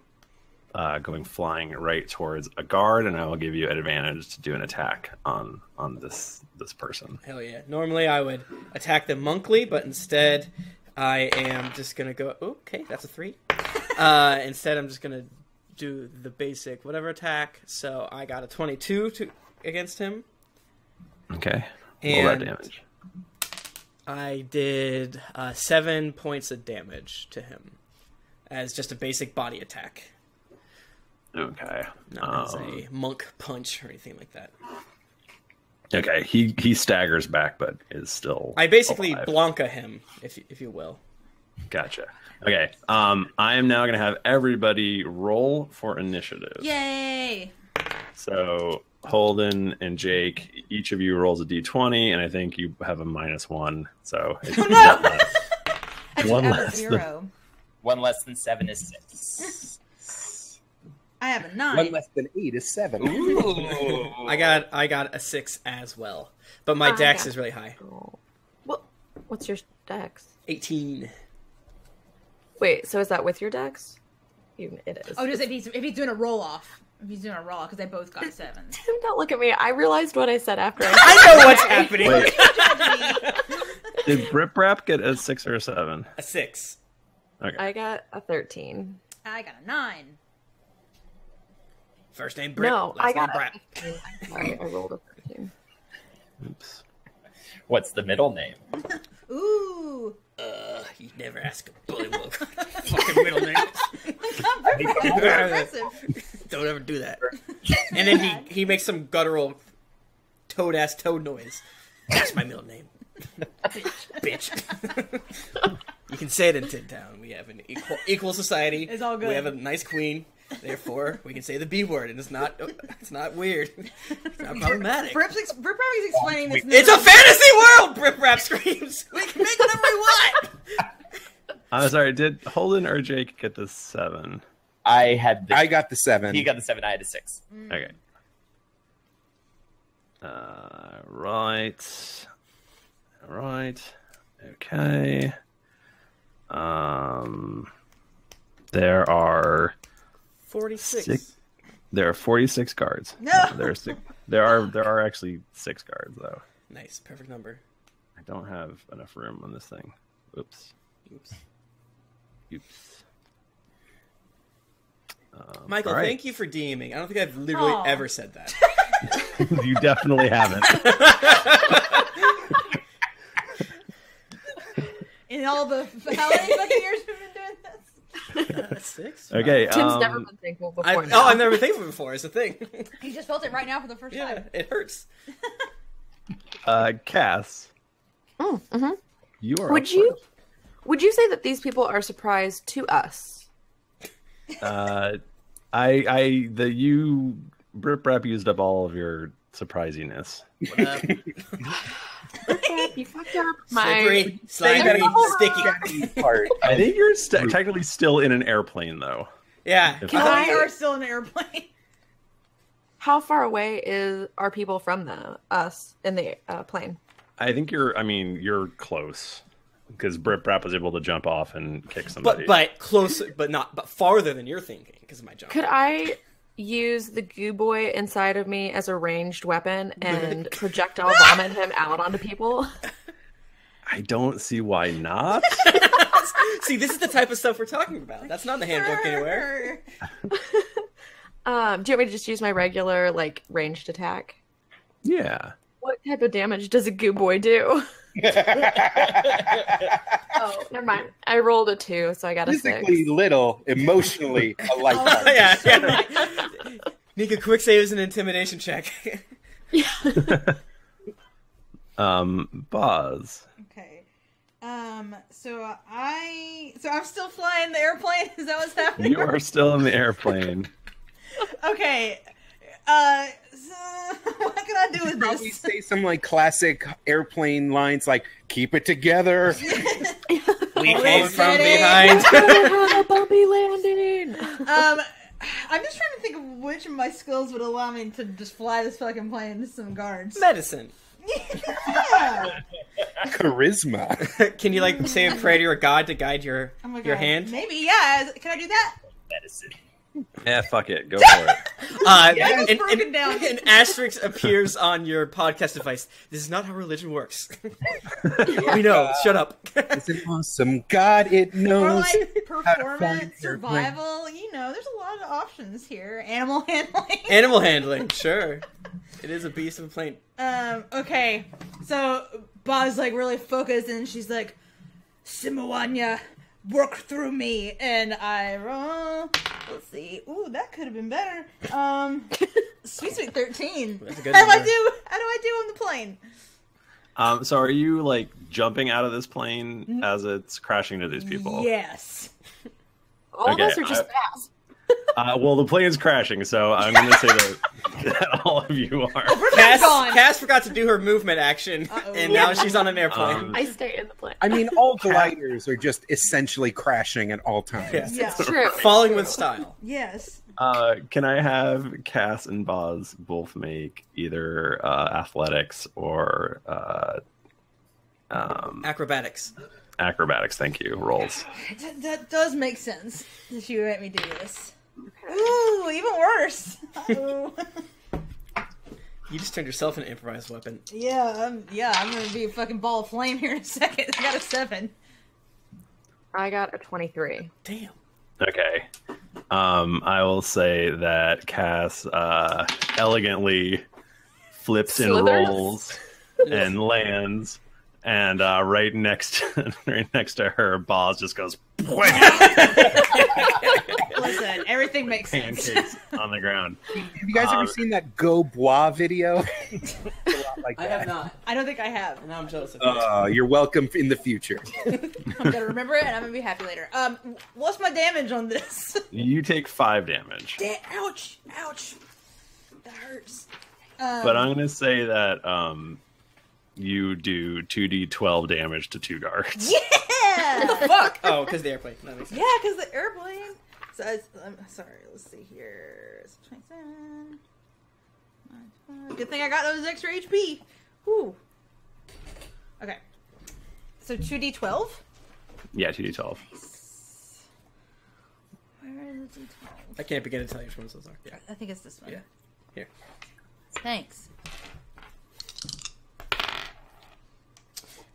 going flying right towards a guard, and I will give you an advantage to do an attack on this person. Hell yeah. Normally I would attack them monkly, but instead I am just going to go... Okay, that's a 3. Instead I'm just going to do the basic whatever attack. So I got a 22 against him. Okay. And roll that damage. I did 7 points of damage to him as just a basic body attack. Okay. Not as a monk punch or anything like that. Okay, he staggers back, but is still. I basically alive. Blanca him, if you will. Gotcha. Okay. I am now going to have everybody roll for initiative. Yay! So Holden and Jake, each of you rolls a d20, and I think you have a -1. So it's one I have less a 0. 1 less than 7 is 6. I have a 9. 1 less than 8 is 7. Ooh. I got a 6 as well, but my dex is really high. Well, what's your dex? 18. Wait, so is that with your dex? It is. Oh, just if he's doing a roll off. If he's doing a roll off, because they both got 7. Tim, don't look at me. I realized what I said after. I know what's happening. Wait. Did Rip Rap get a 6 or a 7? A 6. Okay. I got a 13. I got a 9. First name Brip. No, last I got name Brap. a 15. I'm sorry, I rolled a 13. Oops. What's the middle name? Ooh. You never ask a bullywug. Fucking middle names. Impressive. Don't ever do that. And then he makes some guttural toad-ass toad noise. That's my middle name. Bitch. You can say it in Tin Town. We have an equal society. It's all good. We have a nice queen. Therefore, we can say the B word, and it's not weird. It's not problematic. Brip is explaining this. It's a fantasy world. Brip Rap screams. We can make whatever we want. I'm sorry. Did Holden or Jake get the 7? I got the 7. He got the 7. I had a 6. Okay. Right. Okay. There are 46. There are 46 guards. No. There are actually 6 guards though. Nice, perfect number. I don't have enough room on this thing. Oops. Michael, all right. thank you for DMing. I don't think I've literally ever said that. You definitely haven't. In all the how many fucking years we've been doing this? 6? Okay. Tim's never been thankful before. I've never been thankful before. It's a thing. You just felt it right now for the first Yeah, time. it hurts. Cass. Mm-hmm. You are. Would you say that these people are surprised to us? Brip Rap used up all of your surprisiness. You fucked up Slippery, slimy, sticky. Part. I think you're technically still in an airplane, though. Yeah. If We I- are still in an airplane. How far away are people from us in the plane? I think you're close because Brip Rap was able to jump off and kick somebody. But close, but farther than you're thinking because of my jump. Could I use the goo boy inside of me as a ranged weapon and projectile vomit him out onto people? I don't see why not. See, this is the type of stuff we're talking about. That's not in the handbook anywhere. Do you want me to just use my regular, ranged attack? Yeah. What type of damage does a goo boy do? Oh, never mind. I rolled a 2, so I got a 6. Physically little, emotionally a lifetime. Yeah. Nika, quick save is an intimidation check. Boz. Okay. So I'm still flying the airplane. Is that what's happening? You are still in the airplane. Okay. So what can I do with Probably this? say some classic airplane lines like "Keep it together." We came from Steady. behind. Have a bumpy landing. I'm just trying to think of which of my skills would allow me to just fly this fucking plane into some guards. Medicine. Yeah. Charisma. Can you say a prayer to your god to guide your Oh my God. your hand? Maybe, yeah. Can I do that? Medicine. Yeah, fuck it. Go for it. An asterisk appears on your podcast device. This is not how religion works. We know. Shut up. It's an awesome God. It Or knows. like performance, survival. You know, there's a lot of options here. Animal handling. Animal handling, sure. It is a beast of a plane. Okay. So Bob's like really focused, and she's like, Semuanya, work through me, and I roll. Let's see. Ooh, that could have been better. Sweet 13. That's a good How do I number. do on the plane? So are you like jumping out of this plane as it's crashing into these people? Yes. All of Okay, us are just fast. Well, the plane's crashing, so I'm going to say that all of you are. Cass forgot to do her movement action, and now she's on an airplane. I stay in the plane. I mean, all gliders are just essentially crashing at all times. Yes. Yeah. True. Falling with style. Yes. Can I have Cass and Boz both make either athletics or Acrobatics. acrobatics? Thank you. Rolls. That does make sense that you let me do this. Ooh, even worse. Ooh. You just turned yourself into an improvised weapon. I'm gonna be a fucking ball of flame here in a second. I got a 7. I got a 23. Damn. Okay. I will say that Cass elegantly flips and Slithers? rolls and lands, and right next to her, Boz just goes Listen, everything makes sense. pancakes on the ground. Have you guys ever seen that Go Bois video? It's a lot like I that. have not. I don't think I have. And now I'm jealous of you. You're welcome in the future. I'm gonna remember it and I'm gonna be happy later. What's my damage on this? You take 5 damage. Ouch! That hurts. But I'm going to say that you do 2d12 damage to 2 guards. Yeah! Fuck! Oh, because the airplane. That makes sense. Yeah, because the airplane. So I'm sorry. Let's see here. It's 27. Good thing I got those extra HP. Whew. Okay. So 2d12. Yeah, 2d12. Where is the d12? I can't begin to tell you which ones those are. Yeah. I think it's this one. Yeah. Here. Thanks.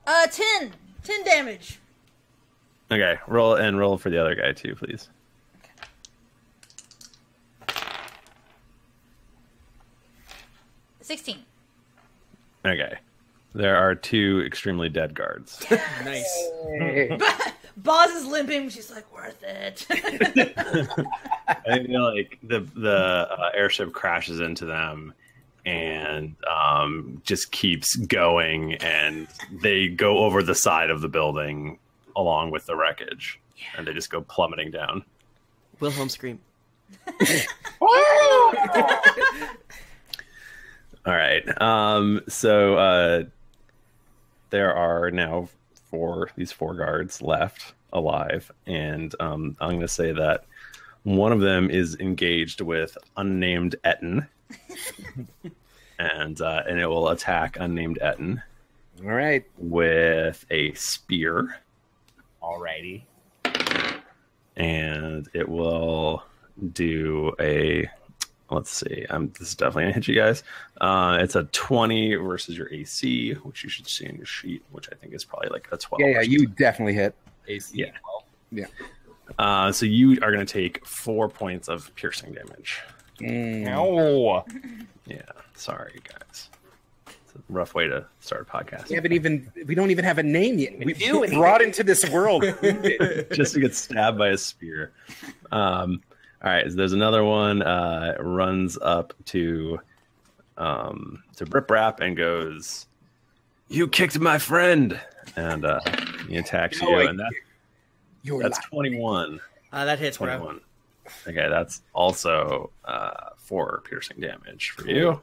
10 damage. Okay, roll for the other guy too, please. 16. Okay. There are 2 extremely dead guards. Nice. Boz is limping. She's like, worth it. I feel like the airship crashes into them and just keeps going, and they go over the side of the building along with the wreckage, and they just go plummeting down. Wilhelm scream. All right. So there are now these 4 guards left alive, and I'm going to say that one of them is engaged with unnamed Etten, and it will attack unnamed Etten. All right. With a spear. Alrighty. And it will do a... Let's see. This is definitely going to hit you guys. It's a 20 versus your AC, which you should see on your sheet, which I think is probably like a 12. Yeah, you definitely hit. AC Yeah. 12. Yeah. So you are going to take 4 points of piercing damage. No. Yeah. Sorry, guys. It's a rough way to start a podcast. We don't even have a name yet. We brought into this world. Just to get stabbed by a spear. All right, so there's another one. Runs up to Rip Rap and goes, "You kicked my friend," and he attacks you, and that's 21. That hits, 21. bro. Okay, that's also 4 piercing damage for you.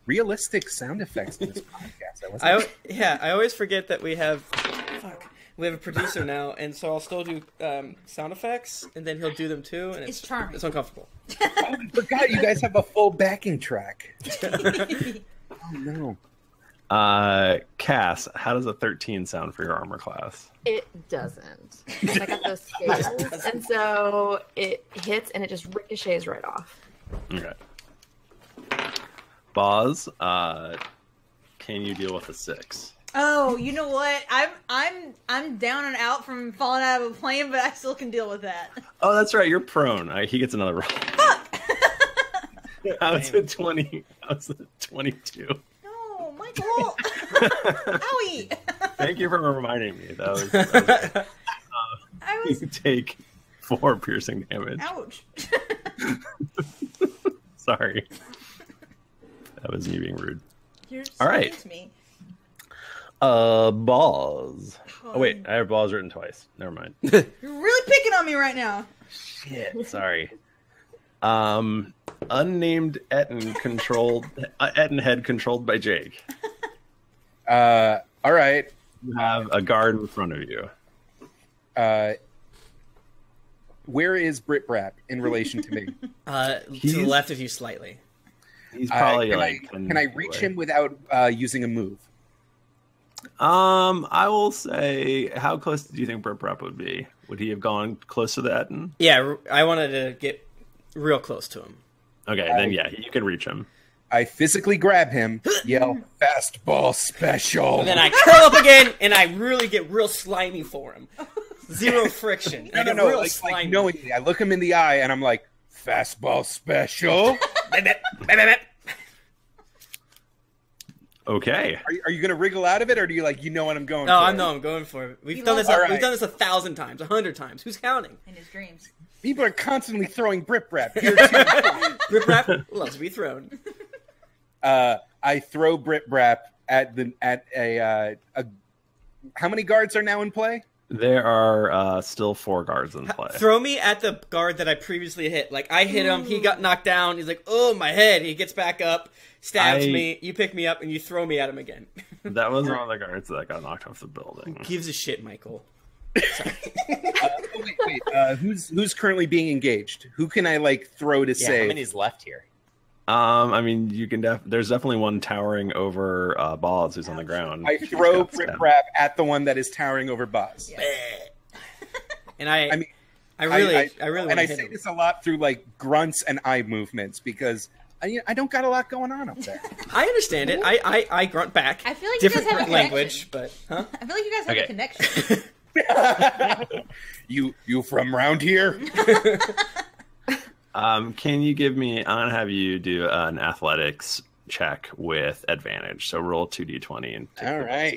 Realistic sound effects in this podcast. I always forget that we have a producer now, and so I'll still do sound effects, and then he'll do them too, and It's charming. It's uncomfortable. I forgot you guys have a full backing track. Oh no. Cass, how does a 13 sound for your armor class? It doesn't. I got those scales, and so it hits and it just ricochets right off. Okay. Boz, can you deal with a 6? Oh, you know what? I'm down and out from falling out of a plane, but I still can deal with that. Oh, that's right. You're prone. He gets another roll. Fuck! I was at 20. I was at 22. No, Michael. Owie. Thank you for reminding me. That was I was. you take 4 piercing damage. Ouch. Sorry. That was me being rude. You're All right. to me. Balls. Oh, wait. I have balls written twice. Never mind. You're really picking on me right now. Shit. Sorry. Unnamed Etten controlled. Etten head controlled by Jake. All right. You have a guard in front of you. Where is Brit Brap in relation to me? To the left of you slightly. He's probably can I reach him without using a move? I will say, how close do you think Brit Brap would be? Would he have gone close to the Etten? Yeah, I wanted to get real close to him. Okay, then yeah, you can reach him. I physically grab him, yell, fastball special. And then I curl up again, and I really get real slimy for him. Zero friction. No, like knowingly. I look him in the eye, and I'm like, fastball special. Okay. Are you going to wriggle out of it, or do you what I'm going No, for? I know I'm going for it. We've done this 1,000 times, 100 times. Who's counting? In his dreams. People are constantly throwing Brit Brap. Rip Rap loves to be thrown. I throw Brit Brap at a. How many guards are now in play? There are still 4 guards in play. Throw me at the guard that I previously hit. Like, I hit him, he got knocked down, he's like, oh, my head. He gets back up, stabs me, you pick me up, and you throw me at him again. That was one of the guards that got knocked off the building. Who gives a shit, Michael? Wait. Who's currently being engaged? Who can I throw to save? How many's left here? I mean, you can there's definitely one towering over Boz who's on the ground. I throw Brit Brap at the one that is towering over Boz. Yeah. And I really and I say this a lot through grunts and eye movements because I don't got a lot going on up there. I understand it. I grunt back. I feel like different you guys have a language, but I feel like you guys have a connection. You from round here? Can you give me? I'm gonna have you do an athletics check with advantage. So roll 2d20 and take all right.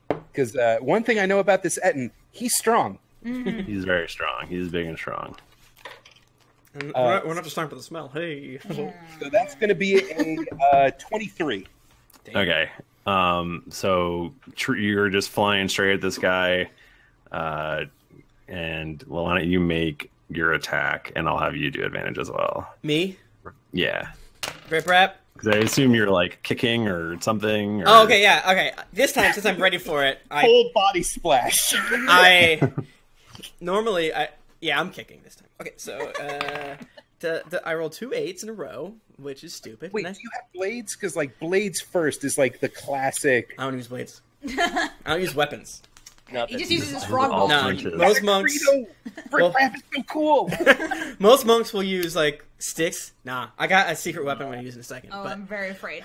Because one thing I know about this Etten, he's strong. Mm-hmm. He's very strong. He's big and strong. And we're not just talking about the smell. Hey. Yeah. So that's going to be a 23. Damn. Okay. So you're just flying straight at this guy, and well, why don't you make your attack, and I'll have you do advantage as well. Me? Yeah. Rip Rap? Because I assume you're kicking or something. Or... Oh, okay, yeah, okay. This time, since I'm ready for it, Whole body splash. I'm kicking this time. Okay, so I rolled 2 8s in a row, which is stupid. Wait, do you have blades? Because blades first is the classic. I don't use blades. I don't use weapons. He just uses his frog all ball. No, most monks. Brit Brap is so cool. Most monks will use sticks. Nah, I got a secret weapon I'm gonna use in a second. Oh, but, I'm very afraid.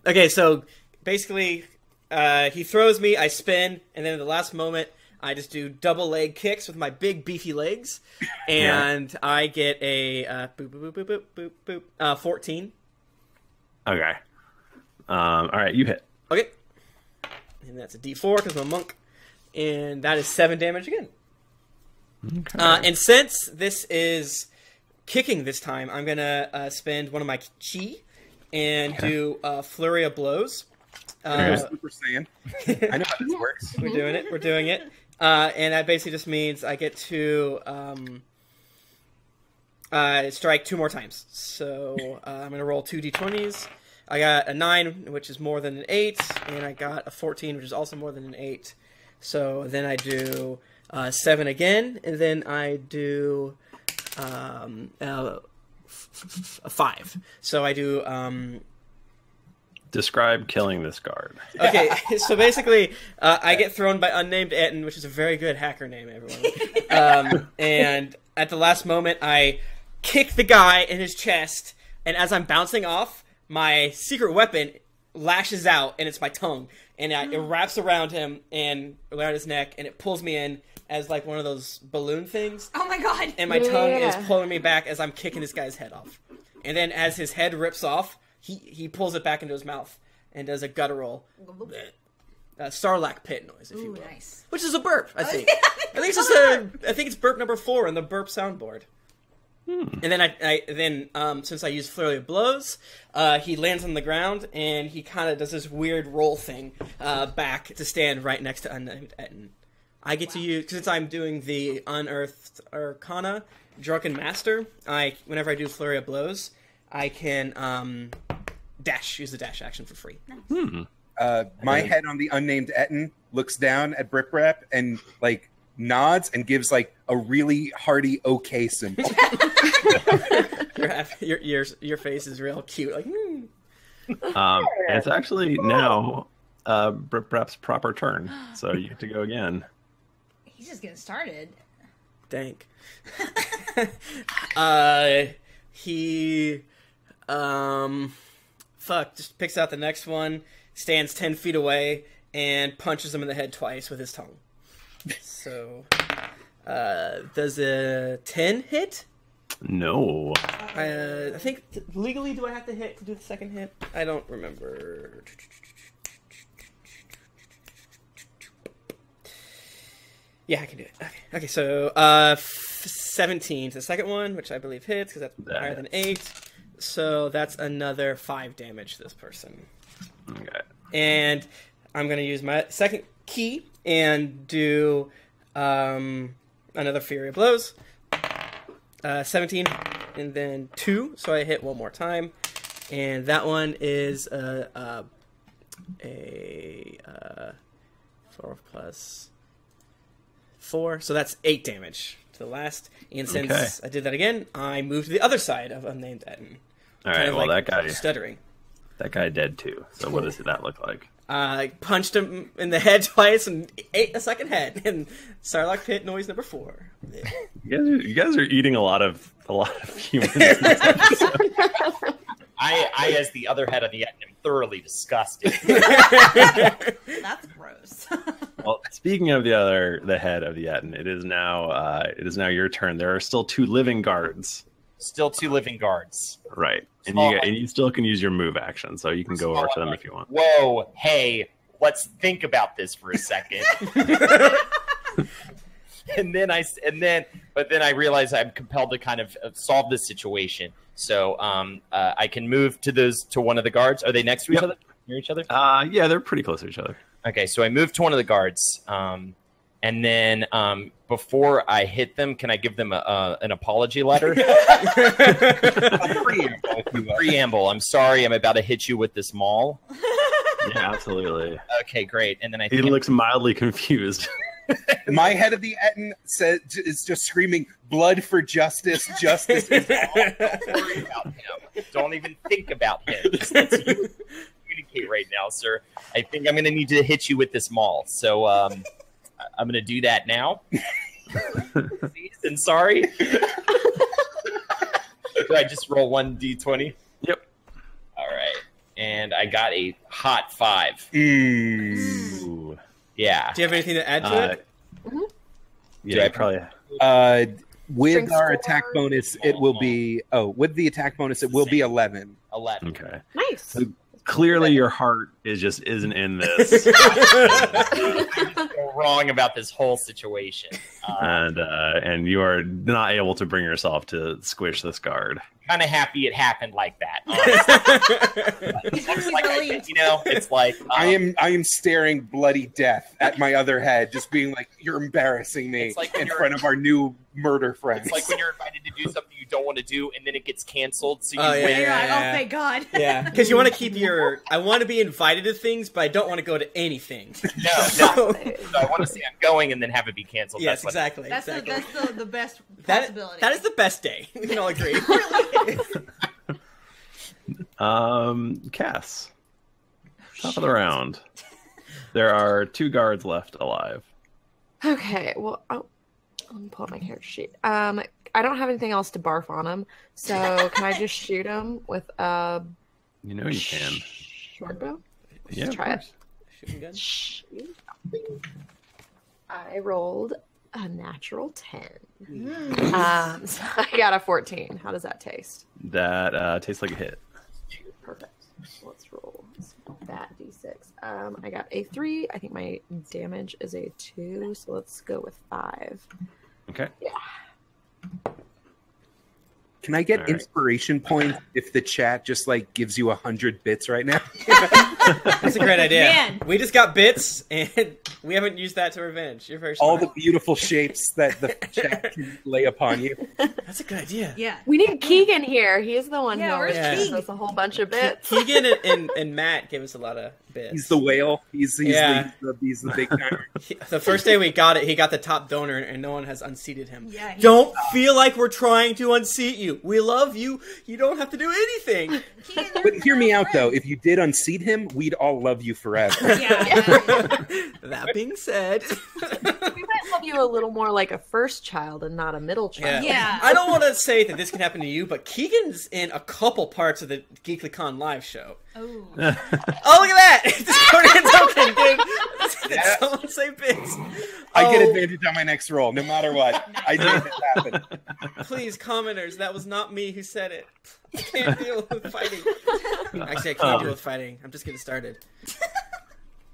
okay, so basically, he throws me, I spin, and then at the last moment, I just do double leg kicks with my big beefy legs, and I get a boop boop boop boop boop boop boop 14. Okay. All right, you hit. Okay, and that's a D4 because I'm a monk, and that is 7 damage again. Okay. And since this is kicking this time, I'm gonna spend one of my chi and do flurry of blows. Super Saiyan. I know how this works. We're doing it. And that basically just means I get to strike 2 more times. So I'm going to roll 2 d20s. I got a 9, which is more than an 8, and I got a 14, which is also more than an 8. So then I do 7 again, and then I do a 5. So I do Describe killing this guard. Okay, so basically, I get thrown by unnamed Etten, which is a very good hacker name, everyone. And at the last moment, I kick the guy in his chest, and as I'm bouncing off, my secret weapon lashes out, and it's my tongue. And it wraps around him and around his neck, and it pulls me in as like one of those balloon things. Oh my god! And my tongue is pulling me back as I'm kicking this guy's head off. And then as his head rips off, he pulls it back into his mouth and does a guttural Sarlacc pit noise, if you will. Nice. Which is a burp, I think. I think it's burp number 4 on the burp soundboard. And then since I use Flurry of Blows, he lands on the ground and he kind of does this weird roll thing back to stand right next to unnamed Etten. I get to use, since I'm doing the Unearthed Arcana Drunken Master, whenever I do Flurry of Blows, I can use the dash action for free. My head on the unnamed Etten looks down at Brip Rap and like nods and gives like a really hearty okay symbol. Your face is real cute, like. And it's actually now Brip Rap's proper turn, so you get to go again. He's just getting started. Dank. He just picks out the next one, stands 10 feet away, and punches him in the head twice with his tongue. So, does a 10 hit? No. I think, legally, do I have to hit to do the second hit? I don't remember. Yeah, I can do it. Okay, so 17 is the second one, which I believe hits, because that's higher than 8. So that's another 5 damage to this person. Okay. And I'm going to use my second key and do another Fury of Blows. 17 and then 2, so I hit one more time. And that one is a 4 plus 4, so that's 8 damage to the last. And since I did that again, I moved to the other side of unnamed Etten. All right, well, that guy stuttering. That guy dead too. So what does that look like? I punched him in the head twice and ate a second head. And Sarlacc pit noise number 4. You guys are eating a lot of humans. I, as the other head of the Etten, am thoroughly disgusted. That's gross. Well, speaking of the head of the Etten, it is now your turn. There are still 2 living guards. Still 2 living guards. Right. And you still can use your move action, so you can go over to them if you want. Whoa, hey, let's think about this for a second. But then I realize I'm compelled to kind of solve this situation. So I can move to one of the guards. Are they next to each other? Near each other? Yeah, they're pretty close to each other. Okay, so I move to one of the guards. And then before I hit them, can I give them an apology letter? Preamble. I'm sorry, I'm about to hit you with this maul. Yeah, absolutely. Okay, great. And then he looks mildly confused. My head of the Etten is just screaming, "Blood for justice! Justice is all." Don't worry about him. Don't even think about him. Just let's communicate right now, sir. I think I'm going to need to hit you with this maul. So I'm going to do that now. And sorry. Do I just roll 1d20? Yep. All right. And I got a hot 5. Ooh. Yeah. Do you have anything to add to it? Mm-hmm. Yeah, I probably. With our attack bonus, it will be. Oh, with the attack bonus, it will be 11. 11. Okay. Nice. So clearly, your heart isn't in this, I just go wrong about this whole situation, and you are not able to bring yourself to squish this guard. Kind of happy it happened like that. It's like I am staring bloody death at my other head, just being like, "You're embarrassing me in front of our new murder friends." It's like when you're invited to do something you don't want to do, and then it gets canceled. So you win. Oh, thank God. Yeah, because you want to keep your. I want to be invited to things, but I don't want to go to anything. No. So I want to say I'm going, and then have it be canceled. Yes, exactly. That's the best possibility. That is the best day. We can all agree. Cass. Top of the round. There are 2 guards left alive. Okay, well, let me pull up my character sheet. I don't have anything else to barf on him, so can I just shoot him with a... You know you can. Short bow? Yeah, Let's try it. Shooting gun? I rolled a natural 10. So I got a 14. How does that taste? That tastes like a hit. Perfect. Let's roll that d6. I got a 3. I think my damage is a 2, so let's go with 5. Okay. Yeah. Can I get All right. inspiration points if the chat just like gives you 100 bits right now? That's a great idea. Man. We just got bits, and we haven't used that to revenge. You're very All smart. the beautiful shapes that the chat can lay upon you. That's a good idea. Yeah. We need Keegan here. He's the one Yeah, who always where's gives Keeg? us a whole bunch of bits. Keegan and Matt gave us a lot of bits. He's the whale. He's Yeah. he's the big timer. The first day we got it, he got the top donor, and no one has unseated him. Yeah, he- Don't feel like we're trying to unseat you. We love you. You don't have to do anything. But hear me out though. If you did unseat him, we'd all love you forever. Yeah. That being said, We might love you a little more like a first child and not a middle child. Yeah. I don't want to say that this can happen to you, but Keegan's in a couple parts of the GeeklyCon live show. Oh. Oh, look at that! Discordian token, dude. Did someone say bits? I get advantage on my next roll, no matter what. I made it happen. Please, commenters, that was not me who said it. I can't deal with fighting. Actually, I can't deal with fighting. I'm just getting started.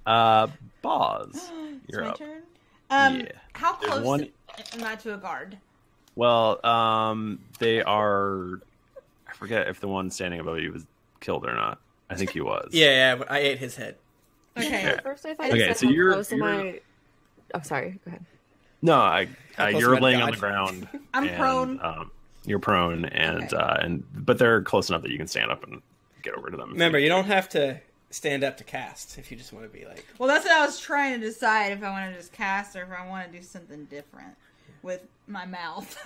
Boz, you're It's my up. turn. Yeah. How There's close one- am I to a guard? Well, they are. I forget if the one standing above you was killed or not. I think he was. Yeah, I ate his head. Okay. Yeah. At first I thought Okay, you said so how you're- close am you're- I... Oh, sorry. Go ahead. No, How close you're am I to laying on God? the ground. I'm and, prone. You're prone, and Okay. but they're close enough that you can stand up and get over to them. Remember, you don't have to stand up to cast if you just want to be like. Well, that's what I was trying to decide if I want to just cast or if I want to do something different with my mouth.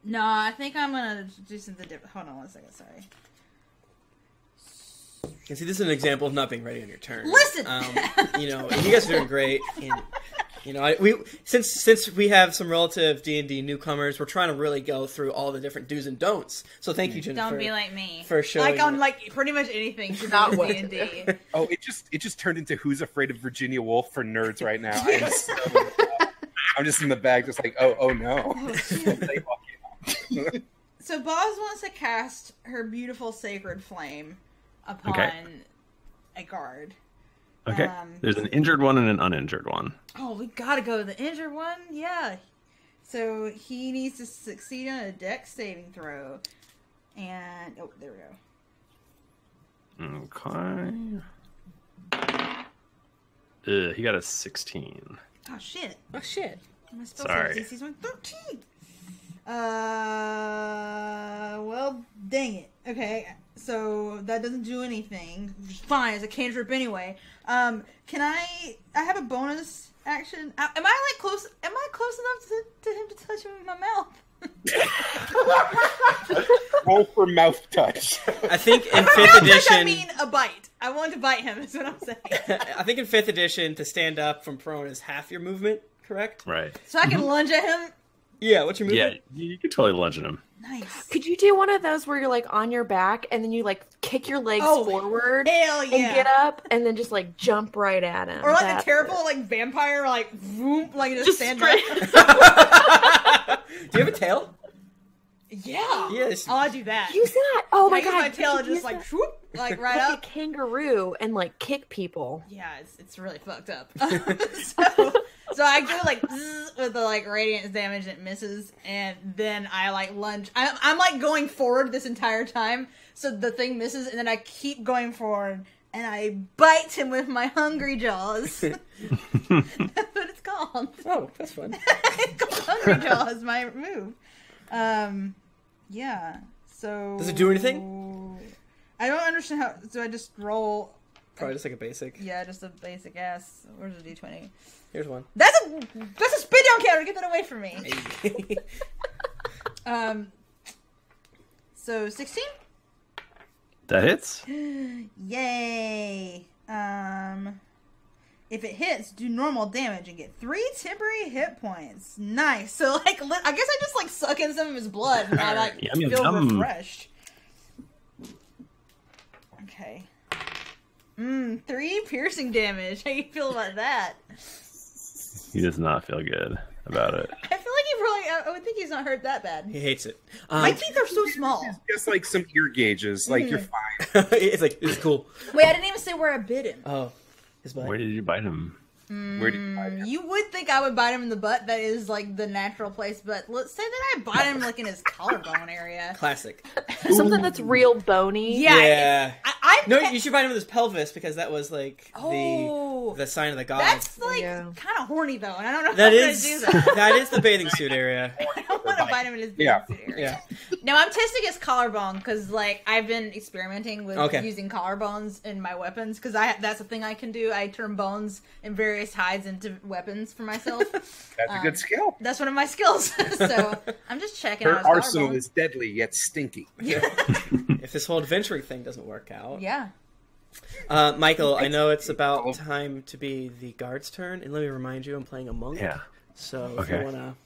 No, I think I'm gonna do something different. Hold on one second. Sorry. And see, this is an example of not being ready on your turn. Listen! You know, you guys are doing great. And, you know, since we have some relative D&D newcomers, we're trying to really go through all the different do's and don'ts. So thank you, Jennifer. Don't be like me. for showing Like on me. like pretty much anything to Not do what with to D&D. Oh, it just turned into Who's Afraid of Virginia Woolf for nerds right now. I'm just in the bag, just like, oh no. So Boz wants to cast her beautiful sacred flame upon a guard. Okay. There's an injured one and an uninjured one. Oh, we gotta go to the injured one? Yeah. So he needs to succeed on a dex saving throw. And, oh, there we go. Okay. He got a 16. Oh, shit. Oh shit! My spell Sorry. save DC's 13. Well, dang it. Okay, so that doesn't do anything. Which is fine, it's a cantrip anyway. Can I have a bonus action? Am I close enough to him to touch him with my mouth? Roll for mouth touch. I think in By 5th mouth touch, edition, I mean a bite. I want to bite him, is what I'm saying. I think in 5th edition, to stand up from prone is half your movement, correct? Right. So I can lunge at him? Yeah, what's your Yeah, movement? you can totally lunge at him. Nice. Could you do one of those where you're like on your back and then you like kick your legs Oh, forward Hell yeah. and get up and then just like jump right at him? Or like That's a terrible it. like vampire, like whoop, like just stand straight- up. Do you have a tail? Yeah. Yes. Oh, I do that. Use that. Oh my I use god. my tail you and should just use like that. whoop, like right Like a up. kangaroo and like kick people. Yeah, it's really fucked up. So I do like zzz with the like radiant damage and it misses, and then I like lunge. I'm like going forward this entire time, so the thing misses, and then I keep going forward, and I bite him with my hungry jaws. That's what it's called. Oh, that's fun. It's called hungry jaws. My move. Yeah. So Does it do anything? I don't understand how. So I just roll. Probably just like a basic. Yeah, just a basic ass. Where's the d20? Here's one. That's a spit down counter. Get that away from me. So 16. That hits. Yay! If it hits, do normal damage and get 3 temporary hit points. Nice. So, like, I guess I just, like, suck in some of his blood and I, like, feel refreshed. Okay. 3 piercing damage. How you feel about that? He does not feel good about it. I feel like he probably, I would think he's not hurt that bad. He hates it. My teeth are so small. It's just like some ear gauges. Like, you're fine. It's like, it's cool. Wait, I didn't even say where I bit him. Oh. His butt. Where did you bite him? Where did you bite him? You would think I would bite him in the butt. That is, like, the natural place. But let's say that I bite him, like, in his collarbone area. Classic. Something that's real bony. Yeah. No, you should bite him with his pelvis because that was, like, the sign of the gods. That's, like, kind of horny, though. And I don't know if That I'm going is, to do that. that is the bathing suit area. I don't want to bite him in his bathing suit area. Now, I'm testing his collarbone because, like, I've been experimenting with using collarbones in my weapons because that's a thing I can do. I turn bones and various hides into weapons for myself. That's a good skill. That's one of my skills. So I'm just checking Her out his arsenal collarbone. is deadly yet stinky. If this whole adventuring thing doesn't work out. Yeah. Michael, I know it's about time to be the guard's turn, and let me remind you, I'm playing a monk. Yeah. So if you want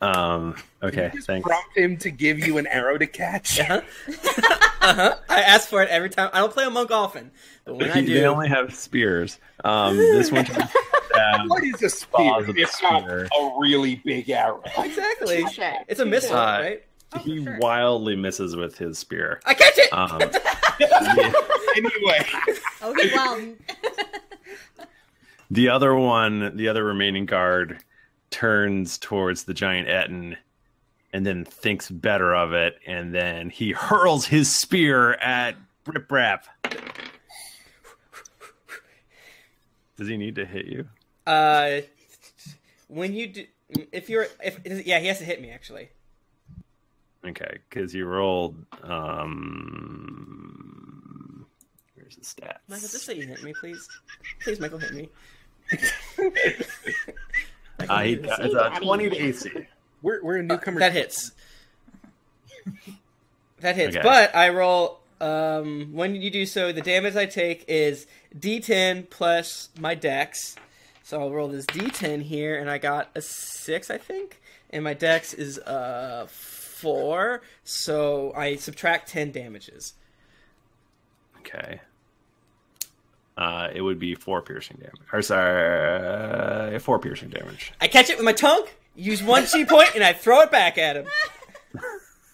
to... okay, thanks. Prompt him to give you an arrow to catch. I ask for it every time. I don't play a monk often, but when I do... They only have spears. This one... What is a spear if not a really big arrow? Exactly. It's a missile, right? He wildly misses with his spear. I catch it! Anyway. Oh, he's wild. The other remaining guard turns towards the giant Etten and then thinks better of it, and then he hurls his spear at Rip Rap. Does he need to hit you? When you do... he has to hit me, actually. Okay, because you rolled... where's the stats? Michael, just say you hit me, please. Please, Michael, hit me. It's a 20 to AC. We're a newcomer. That hits. That hits. Okay. But I roll... when you do so, the damage I take is D10 plus my dex. So I'll roll this D10 here, and I got a 6, I think. And my dex is 4, so I subtract 10 damages. Okay. It would be 4 piercing damage. Or sorry, 4 piercing damage. I catch it with my tongue, use 1 chi point, and I throw it back at him.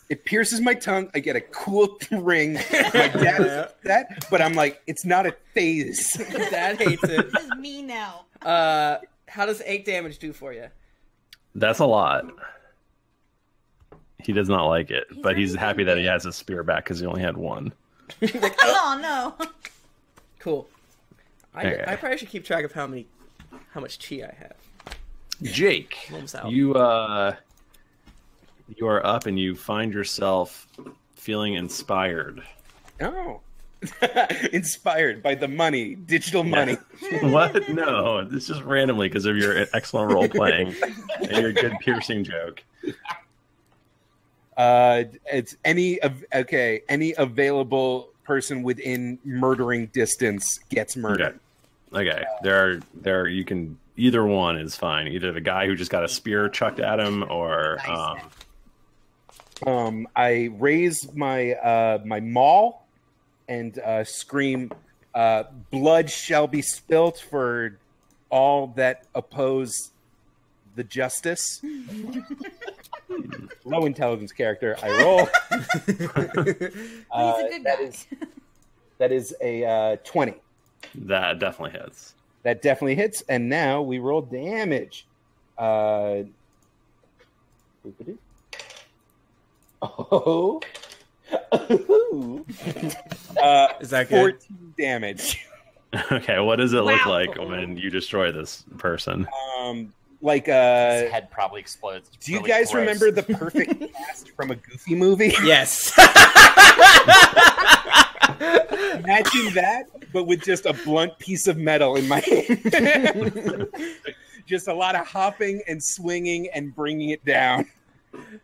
It pierces my tongue. I get a cool ring. My dad is upset, but I'm like, it's not a phase. Dad hates it. This is me now. How does 8 damage do for you? That's a lot. He does not like it, but he's happy that he has his spear back because he only had 1. Like, oh no. Cool. Okay. I probably should keep track of how much chi I have. Jake, you are up and you find yourself feeling inspired. Oh. Inspired by the money, digital money. What? No, it's just randomly because of your excellent role playing and your good piercing joke. It's any available person within murdering distance gets murdered. Okay. There you can either one is fine. Either the guy who just got a spear chucked at him or I raise my my maul and scream, blood shall be spilt for all that oppose the justice. Low intelligence character. I roll. He's a good guy. That is a 20. That definitely hits. That definitely hits. And now we roll damage. Oh. Is that good? 14 damage. Okay, what does it look like when you destroy this person? His head probably explodes. It's Do you really guys gross. remember the perfect cast from a Goofy movie? Yes. Imagine that, but with just a blunt piece of metal in my hand. Just a lot of hopping and swinging and bringing it down.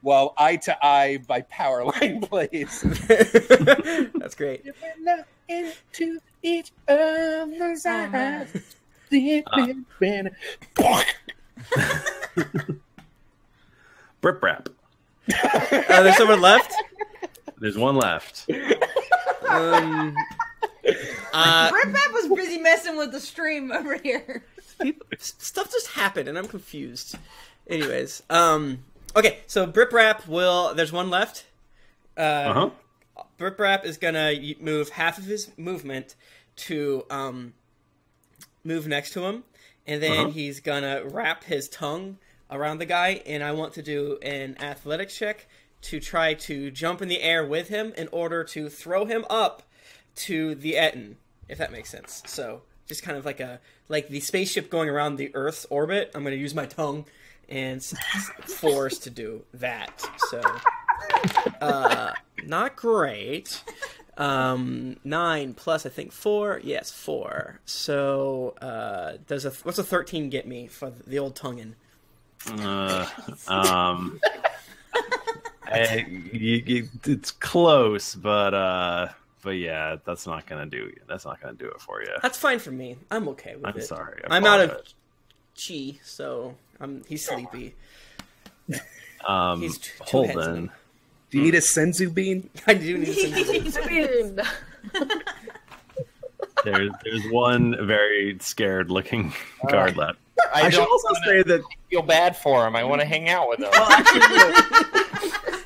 while Eye to Eye by Powerline plays. That's great. Into each other's eyes. Brip Rap. There's someone left? There's one left. Brip was busy messing with the stream over here. Stuff just happened, and I'm confused. Anyways, okay, so Brip Rap there's one left. Brip Rap is gonna move half of his movement to move next to him, and then he's gonna wrap his tongue around the guy, and I want to do an athletics check to try to jump in the air with him in order to throw him up to the Etten, if that makes sense. So just kind of like the spaceship going around the Earth's orbit. I'm going to use my tongue and force to do that. So not great. 9 plus I think 4. Yes, 4. So what's a 13 get me for the old tonguing? It's close, but yeah, that's not gonna do it for you. That's fine for me. I'm okay with it. I'm sorry. I'm out of chi, so he's sleepy. He's too Holden. Do you need a senzu bean? I do need a senzu bean. There's one very scared looking guard left. I should also say that I feel bad for him. I want to hang out with him.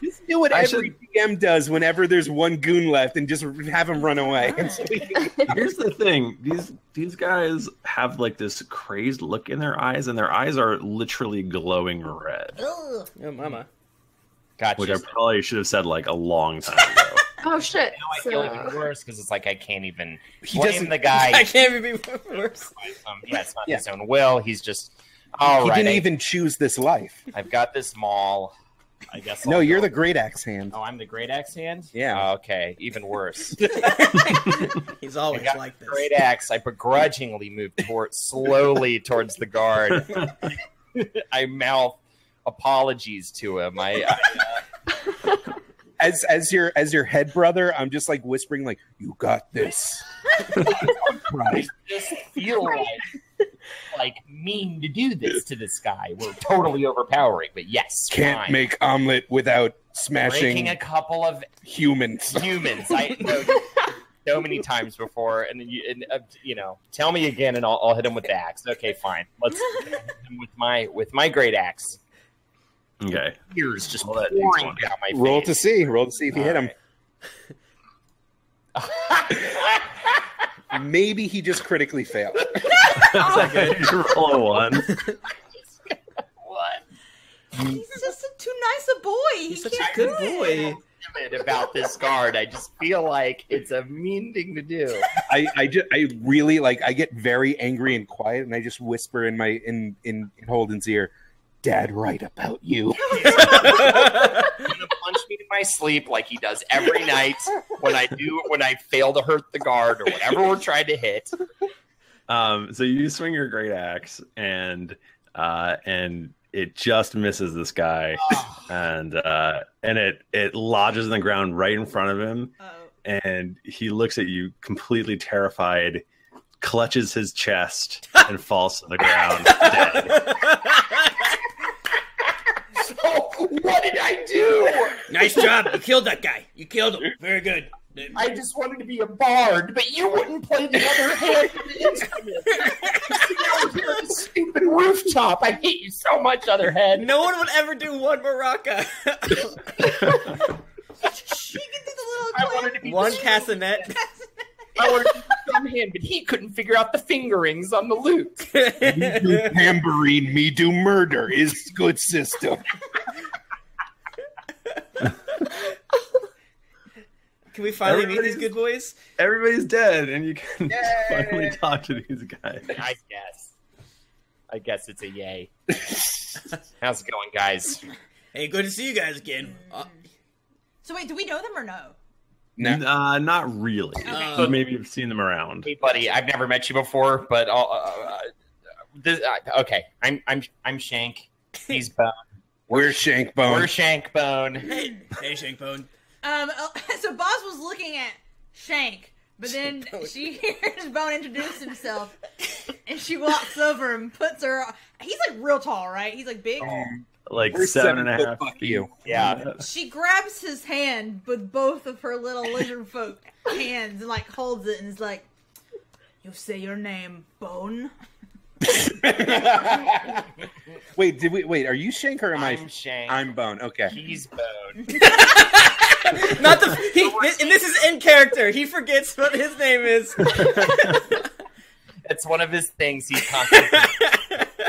Just do what every DM does whenever there's one goon left, and just have him run away. Here's the thing: these guys have like this crazed look in their eyes, and their eyes are literally glowing red. Oh, mama! Gotcha. Which I probably should have said like a long time ago. Oh shit! Now I feel even worse because it's like I can't even blame the guy. I can't even be worse. Yeah, it's not his own will. He's just all right. He didn't even choose this life. I've got this maul. I guess. No, you're the great axe hand. Oh, I'm the great axe hand. Yeah. Oh, okay, even worse. He's always like this. Great axe. I begrudgingly move slowly towards the guard. I mouth apologies to him. As your head brother, I'm just like whispering, like, "You got this." I just feel like mean to do this to this guy. We're totally overpowering, but yes, can't make omelet without smashing breaking a couple of humans. I know so many times before, and then you know, tell me again, and I'll hit him with the axe. Okay, fine. Let's hit him with my great axe. Okay. Tears just pouring down my face. Roll to see if you hit him. Maybe he just critically failed. Roll a 1. What? He's just too nice a boy. He's such a good boy. About this guard, I just feel like it's a mean thing to do. I really I get very angry and quiet, and I just whisper in Holden's ear, "Dad, right about you." He's gonna punch me in my sleep like he does every night when I fail to hurt the guard or whatever we're trying to hit. So you swing your great axe, and it just misses this guy, and it lodges in the ground right in front of him, and he looks at you completely terrified, clutches his chest, and falls to the ground dead. What did I do? Nice job. You killed that guy. You killed him. Very good. I just wanted to be a bard, but you wouldn't play the other hand of the instrument. You sit down here on the stupid rooftop. I hate you so much, Otherhead. No one would ever do one maraca. She can do the little one castanet. I wanted to be the thumb hand, but he couldn't figure out the fingerings on the lute. Me do tambourine, me do murder is good system. Can we finally meet these good boys? Everybody's dead, and you can finally talk to these guys. I guess it's a yay. How's it going, guys? Hey, good to see you guys again. So wait, do we know them or no? No. Not really. Okay. But maybe you've seen them around. Hey, buddy, I've never met you before, but okay. I'm Shank. He's Bone. We're Shankbone. We're Shankbone. Hey, Shankbone. So Boss was looking at Shank, but then she hears Bone introduce himself, and she walks over and puts her. He's like real tall, right? He's like big. Like We're 7.5 fuck feet. you. Yeah. She grabs his hand with both of her little lizard folk hands and like holds it and is like, "You say your name, Bone." Wait, are you Shank or am I? I'm Shank. I'm Bone. Okay. He's Bone. Not the. And this is in character. He forgets what his name is. It's one of his things he's constantly.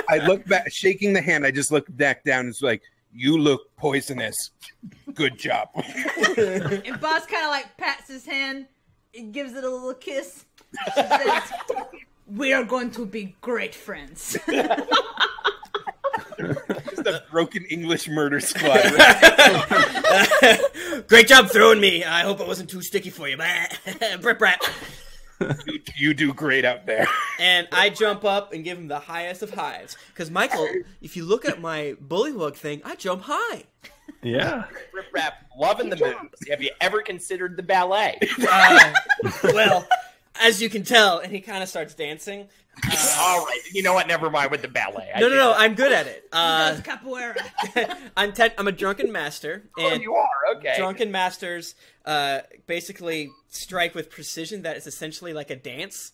I look back, shaking the hand. I just look back down. It's like, you look poisonous. Good job. And Boss kind of like pats his hand and gives it a little kiss. She says, "We are going to be great friends." Just a broken English murder squad. Great job throwing me. I hope it wasn't too sticky for you. Brip rap. You do great out there. And I jump up and give him the highest of highs. Because, Michael, if you look at my bullywug thing, I jump high. Yeah. Rip rap, loving the moves. Have you ever considered the ballet? Well, as you can tell, and he kind of starts dancing. All right, you know what? Never mind with the ballet. No, I'm good at it. That's capoeira. I'm a drunken master. And you are? Okay. Drunken masters basically strike with precision that is essentially like a dance.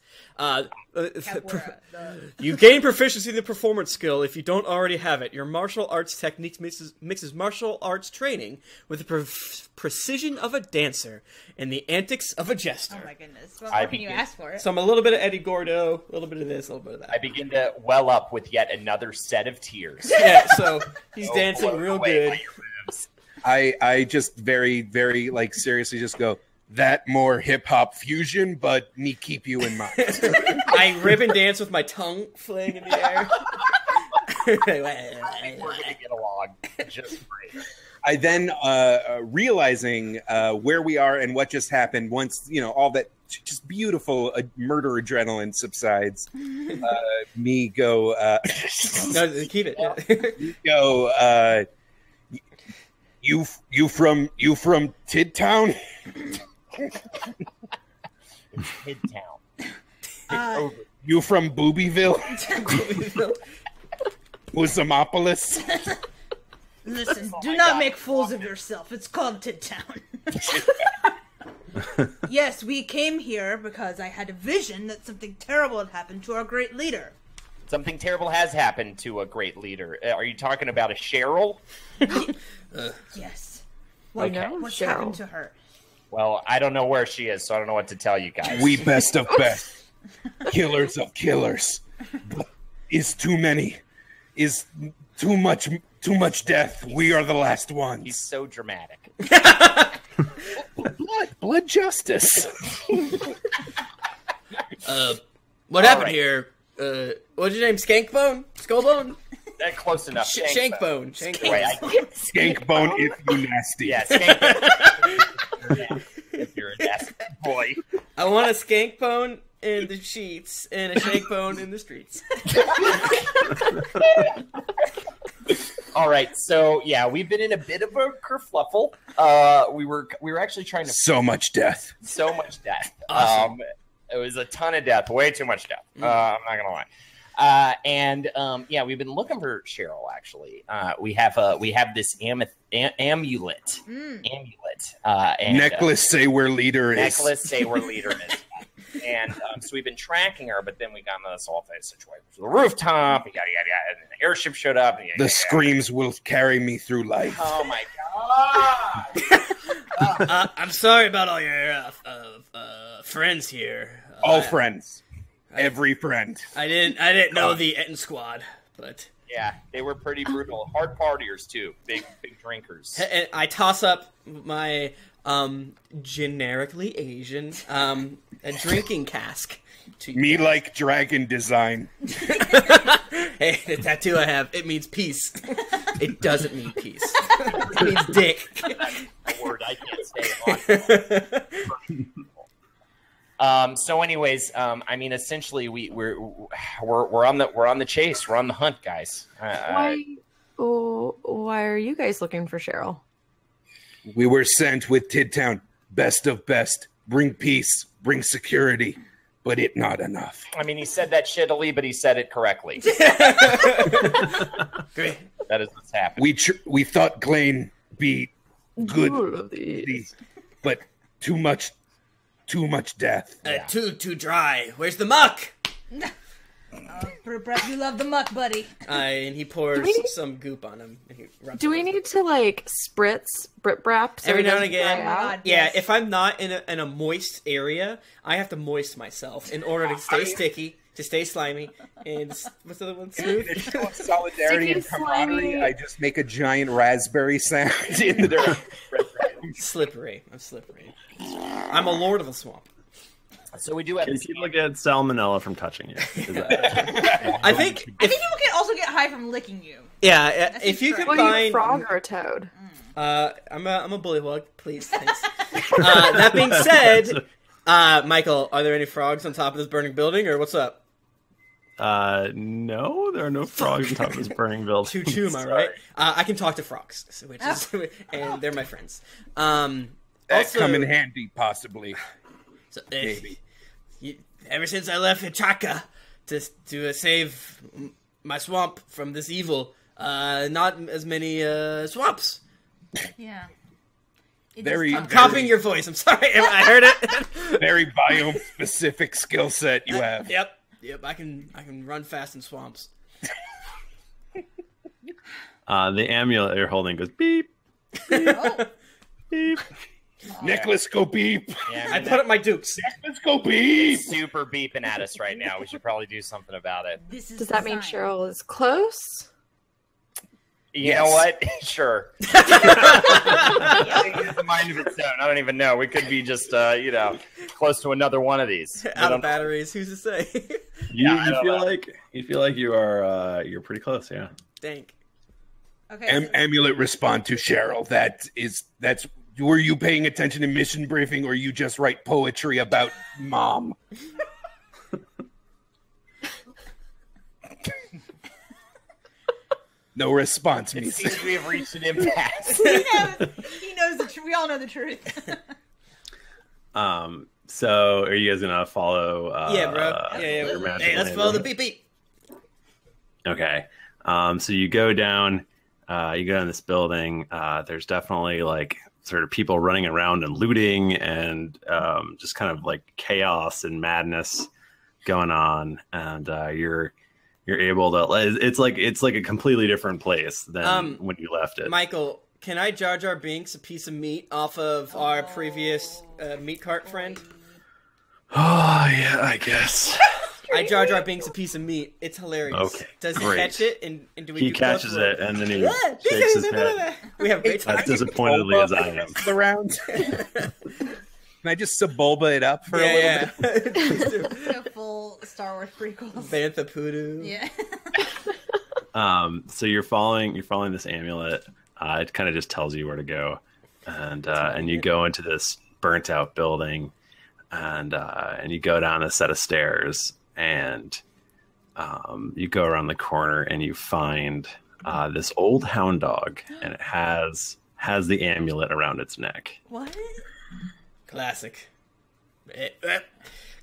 You gain proficiency in the performance skill if you don't already have it. Your martial arts techniques mixes martial arts training with the precision of a dancer and the antics of a jester. Oh my goodness. What more can you ask for it? So I'm a little bit of Eddie Gordo, a little bit of this, a little bit of that. I begin to well up with yet another set of tears. Yeah, so he's dancing real good. I just very, very, like, seriously just go, that more hip-hop fusion, but me keep you in mind. I rip and dance with my tongue flaying in the air. We're going to get along just great. I then, realizing where we are and what just happened, once, all that just beautiful murder adrenaline subsides, me go... no, keep it. Me go... You from Tidtown? Midtown. You from Boobyville? Musamopolis? Listen, do not make fools of yourself. It's called Tidtown. Yes, we came here because I had a vision that something terrible had happened to our great leader. Something terrible has happened to a great leader. Are you talking about a Cheryl? Yes. We know What's Cheryl. happened to her? Well, I don't know where she is, so I don't know what to tell you guys. We best of best. Killers of killers. But is too many. Is too much death. We are the last ones. He's so dramatic. Blood justice. What happened here? What's your name? Skankbone? Skullbone? Close enough. Shankbone. Skankbone if you nasty. Yeah, Skankbone. Yeah, if you're a nasty boy. I want a Skankbone in the sheets and a Shankbone in the streets. All right, so yeah, we've been in a bit of a kerfluffle. We were actually trying to So much death. so much death. Awesome. It was a ton of death, way too much death. I'm not gonna lie. Yeah, we've been looking for Cheryl. Actually, we have this amulet. And, Necklace say where leader is. necklace say where leader is. And so we've been tracking her, but then we got into this all situation to the rooftop. Yada yada yada. And the airship showed up. And The screams will carry me through life. Oh my god! I'm sorry about all your friends here. All friends. Every friend. I didn't know the Etten squad, but Yeah, they were pretty brutal. Hard partiers too. Big drinkers. and I toss up my generically Asian a drinking cask to Me like dragon design. Hey, the tattoo I have, it means peace. It doesn't mean peace. It means dick. That's a word I can't say on. So, anyways, I mean, essentially, we're on the chase. We're on the hunt, guys. Why why are you guys looking for Cheryl? We were sent with Tidtown, best of best. Bring peace, bring security, but it not enough. I mean, he said that shittily, but he said it correctly. Great. That is what's happening. We thought Glane be good, These. but too much death. Too dry. Where's the muck? Perhaps you love the muck, buddy. And he pours some goop on him. And he rubs Do we need to like spritz Brit Brap every now and again? dry out? Yeah, Yes. if I'm not in a moist area, I have to moist myself in order to stay sticky, to stay slimy, and what's the other one? Smooth. To show solidarity and Sticky, camaraderie, slimy. I just make a giant raspberry sound in the Slippery. I'm slippery. I'm a lord of the swamp. So we do have Can this. people get salmonella from touching you? Is that- I think I think people can also get high from licking you. yeah. If you true. could Well, you a find, frog or a toad? I'm a bullywug, please. Thanks. That being said, Michael, are there any frogs on top of this burning building, or what's up? No, there are no frogs on top of this burning building. Choo, am I right? I can talk to frogs, which is, and they're my friends. That Also, come in handy, possibly. so, Maybe. ever since I left Chaka to save my swamp from this evil, not as many swamps. Yeah. Very, I'm copying your voice. I'm sorry, I heard it. very biome-specific skill set you have. Yep. I can run fast in swamps. The amulet you're holding goes beep, Oh, beep. Nicholas, go beep. Yeah, I put up my dukes. Let's go beep. super beeping at us right now. We should probably do something about it. this is Does that mean the sign. Cheryl is close? You Yes. know what? Sure. I think it's a mind of its own. I don't even know. We could be just, close to another one of these. We Out don't of batteries. Who's to say? You, I you don't feel know. like you are you're pretty close, yeah. Dank. Okay. Amulet respond to Cheryl. That's. Were you paying attention in mission briefing, or you just write poetry about mom? No response, It me. seems we have reached an impasse. he knows the truth. We all know the truth. So are you guys gonna follow? Yeah, bro. your Yeah. magical Hey, let's follow the handler? beep. Okay. So you go down. You go in this building. There's definitely like sort of people running around and looting, and just kind of like chaos and madness going on. And you're able to. It's like a completely different place than when you left it. Michael, can I Jar Jar Binks a piece of meat off of our previous meat cart friend? Oh yeah, I guess. I Jar Jar Binks a piece of meat. It's hilarious. Okay, Does he great. catch it? And do we He do catches close it and then he look? shakes his head. We have great As time. disappointedly as I am. Around. Can I just Sebulba it up for a little Yeah. Please do. A full Star Wars prequels. Bantha Poodoo. Yeah. So you're following this amulet. It kind of just tells you where to go, and you go into this burnt out building, and you go down a set of stairs, and you go around the corner, and you find this old hound dog, and it has the amulet around its neck. What? Classic.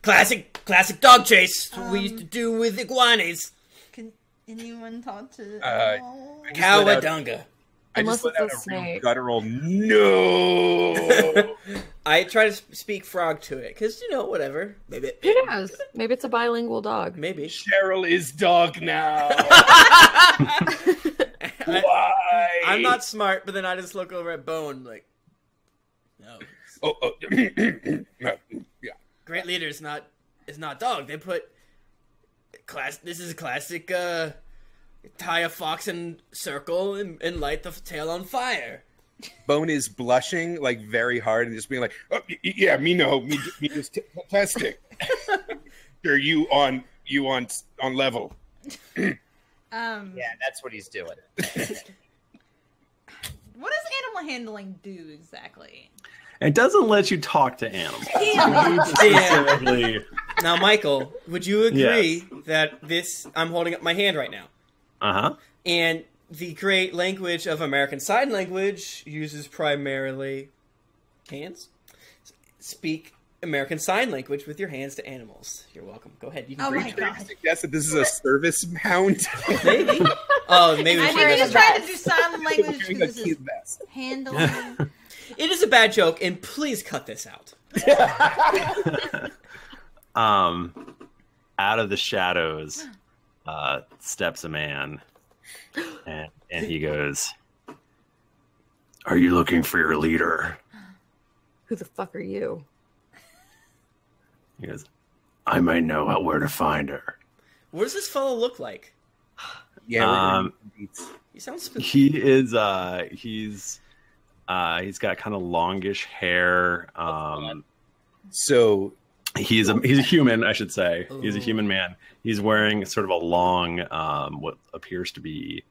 Classic dog chase. We used to do with iguanas. Can anyone talk to? Cowadunga. I just Unless let out it's a a real snake. guttural no. I try to speak frog to it, because, whatever. Maybe. Who knows? Maybe it's a bilingual dog. Maybe. Cheryl is dog now. Why? I'm not smart, but then I just look over at Bone like, no. Oh, yeah. Great leader is not dog. They put This is a classic. Tie a fox in circle and light the tail on fire. Bone is blushing like very hard and just being like, oh, yeah, me just fantastic. Are you on level? Yeah, that's what he's doing. What does animal handling do exactly? It doesn't let you talk to animals. Yeah. Specifically, Now, Michael, would you agree that I'm holding up my hand right now? uh-huh. And the great language of American Sign Language uses primarily hands. Speak American Sign Language with your hands to animals. You're welcome. Go ahead. You can Oh my God. Suggest that this is a service hound. Maybe. Oh, maybe. I think he's trying to do sign language Wearing because a this key is vest. handling. It is a bad joke, and please cut this out. Out of the shadows steps a man, and he goes, "Are you looking for your leader?" Who the fuck are you? He goes, "I might know where to find her." What does this fellow look like? Yeah, He sounds spooky. He is he's got kind of longish hair. so He's a human, I should say. He's a human man. He's wearing sort of a long, what appears to be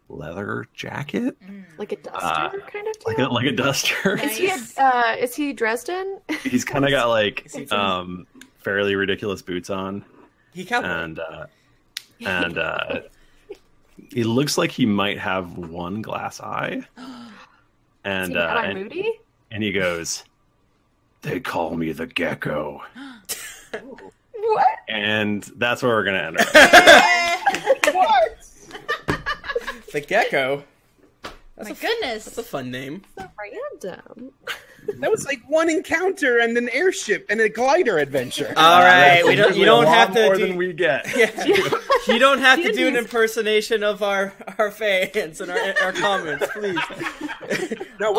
leather jacket, Like a duster kind of deal? like a duster. Nice. Is he Dresden? He's kind of got like he from- fairly ridiculous boots on, He cowboy. and he looks like he might have one glass eye. Is he Moody? And he goes, "They call me the Gecko." What? And that's where we're gonna end it. The Gecko. My goodness. That's a fun name. Random. that was like one encounter and an airship and a glider adventure. All right, you don't A lot have to more do, than we get. you don't have to do an impersonation of our fans and our comments, please. No,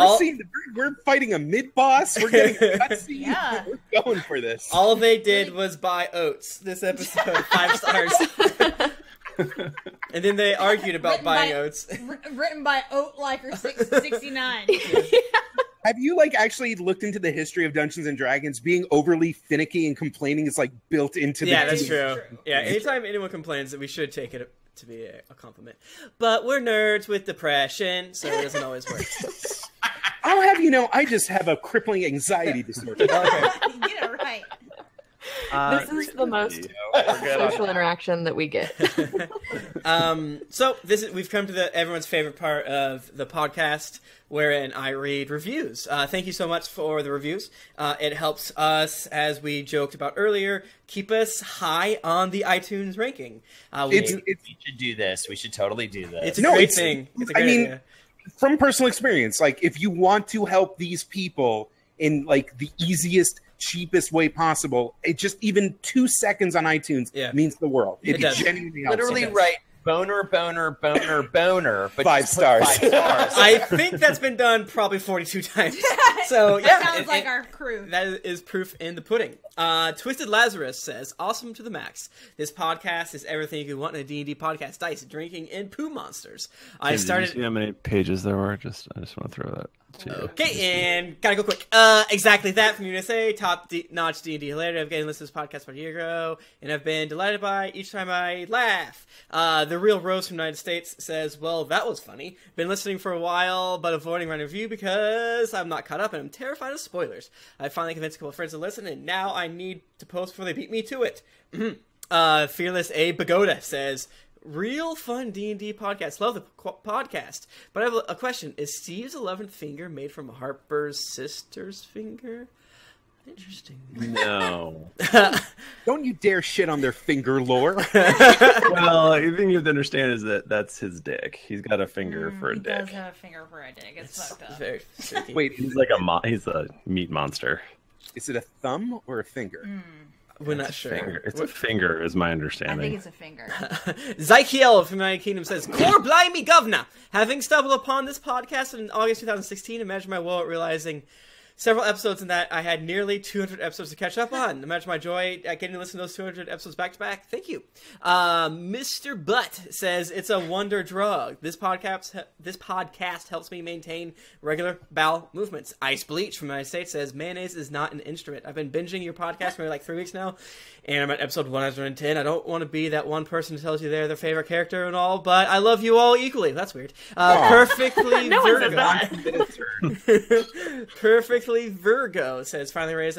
we're fighting a mid boss. We're getting a cutscene. Yeah. We're going for this. All they did was buy oats this episode, 5 stars. And then they argued about buying oats. Written by Oatliker69. Have you actually looked into the history of Dungeons and Dragons? Being overly finicky and complaining is built into the Yeah, that's game. true. Yeah, anytime anyone complains, that we should take it to be a compliment. But we're nerds with depression, so it doesn't always work. I'll have you know, I just have a crippling anxiety disorder. Okay. Get it right. This is the most social interaction that we get. So we've come to everyone's favorite part of the podcast, wherein I read reviews. Thank you so much for the reviews. It helps us, as we joked about earlier, keep us high on the iTunes ranking. We should do this. We should totally do this. It's a great thing. It's a great idea. From personal experience, if you want to help these people in the easiest, cheapest way possible, it just even 2 seconds on iTunes means the world. It does. genuinely helps. Literally write boner, but 5 stars. 5 stars. I think that's been done probably 42 times. So That sounds like our crew. That is proof in the pudding. Twisted Lazarus says, "Awesome to the max. This podcast is everything you could want in a D&D podcast: dice, drinking, and poo monsters." I started. Did you see how many pages there were? I just want to throw that to you. Okay, and gotta go quick. Exactly that from USA. Top-notch D&D hilarity. I've been listening to this podcast about a year ago, and I've been delighted by each time I laugh. The Real Rose from the United States says, "Well, that was funny. Been listening for a while, but avoiding my review because I'm not caught up and I'm terrified of spoilers. I finally convinced a couple of friends to listen, and now I need to post before they beat me to it." Fearless A. Pagoda says, "Real fun D&D podcast. Love the podcast. But I have a question. Is Steve's 11th finger made from Harper's sister's finger?" Interesting. No. Don't you dare shit on their finger lore. Well, the thing you have to understand is that that's his dick. He's got a finger for a He dick. does have a finger for a dick. It's fucked up. Very freaky. Wait, He's he's a meat monster. is it a thumb or a finger? We're not sure. Finger. It's a finger, is my I understanding. think it's a finger. Zykiel from United Kingdom says, "Core blimey governor! Having stumbled upon this podcast in August 2016, imagine my woe at realizing several episodes in that I had nearly 200 episodes to catch up on. Imagine my joy at getting to listen to those 200 episodes back to back. Thank you." Mr. Butt says, "It's a wonder drug. This podcast helps me maintain regular bowel movements." Ice Bleach from the United States says, "Mayonnaise is not an instrument. I've been binging your podcast for 3 weeks now, and I'm at episode 110. I don't want to be that one person who tells you they're their favorite character and all, but I love you all equally." That's weird. Perfectly No one said Virgo. that. Perfectly Virgo says, finally realized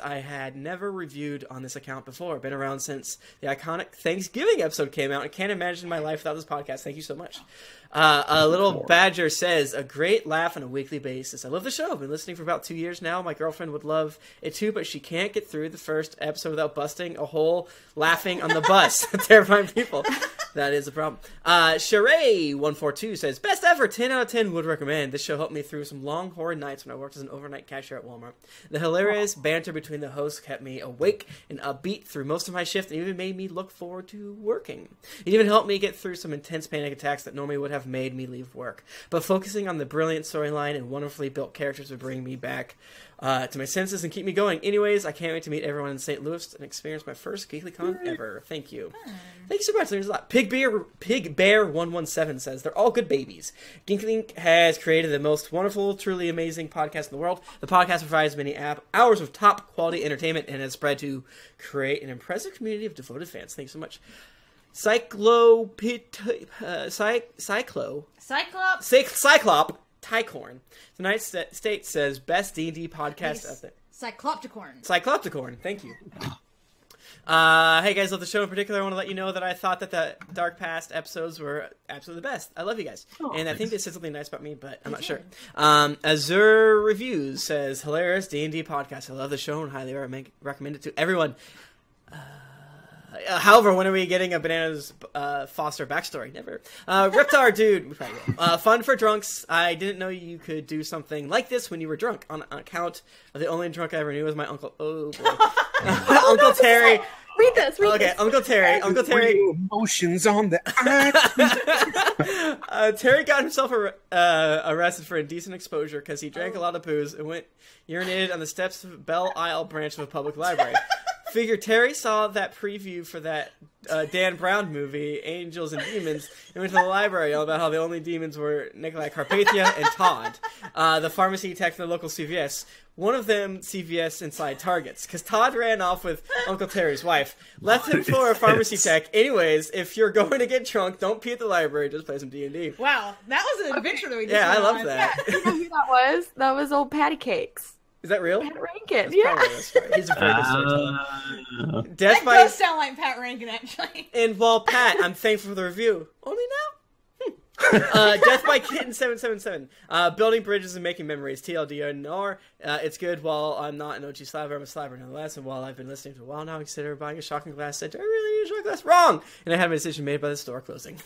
I had never reviewed on this account before. Been around since the iconic Thanksgiving episode came out. I can't imagine my life without this podcast. Thank you so much. A little badger says, a great laugh on a weekly basis. I love the show. I've been listening for about 2 years now. My girlfriend would love it too, but she can't get through the first episode without busting a hole laughing on the bus. Terrifying people. That is a problem. Sheree142 says, best ever, 10 out of 10 would recommend. This show helped me through some long horror nights when I worked as an overnight cashier at Walmart. The hilarious banter between the hosts kept me awake and upbeat through most of my shift and even made me look forward to working. It even helped me get through some intense panic attacks that normally would have made me leave work. But focusing on the brilliant storyline and wonderfully built characters would bring me back to my senses and keep me going. Anyways, I can't wait to meet everyone in St. Louis and experience my first GeeklyCon ever. Thank you. Thank you so much. There's a lot. Pig Bear 117 says, they're all good babies. GeeklyInc has created the most wonderful, truly amazing podcast in the world. The podcast provides many hours of top quality entertainment and has spread to create an impressive community of devoted fans. Thank you so much. Cyclop Tycorn. The United States says best D&D podcast out there. Cyclopticorn. Thank you. Hey guys, love the show. In particular, I want to let you know that I thought that the Dark Past episodes were absolutely the best. I love you guys. And I think they said something nice about me, but I'm not sure. Azure Reviews says, hilarious D&D podcast. I love the show and highly recommend it to everyone. However, when are we getting a Bananas Foster backstory? Never. Reptar Dude. Fun for drunks. I didn't know you could do something like this when you were drunk. On account of the only drunk I ever knew was my uncle. Oh, boy. Uncle Terry. Read this. Okay, Uncle Terry. Emotions on the Terry got himself arrested for indecent exposure because he drank a lot of booze and urinated on the steps of Belle Isle branch of a public library. Figure Terry saw that preview for that Dan Brown movie, Angels and Demons, and went to the library all about how the only demons were Nikolai Carpathia and Todd, the pharmacy tech for the local CVS. One of them, CVS inside Targets, because Todd ran off with Uncle Terry's wife. Left him for a pharmacy tech. Anyways, if you're going to get drunk, don't pee at the library, just play some D&D. Wow, that was an adventure that we just I went love on. that. You know who that was? That was old Patty Cakes. Is that real? Pat Rankin. That's Yeah. probably, that's right. He's a very good storyteller. That does sound like Pat Rankin, actually. And while Pat, I'm thankful for the review. Only now? Death by Kitten 777. Building bridges and making memories. TLDR. It's good while I'm not an OG slabber. I'm a slabber nonetheless. And while I've been listening for a while now, I consider buying a shocking glass set. Do I really need a shocking glass? Wrong! And I had my decision made by the store closing.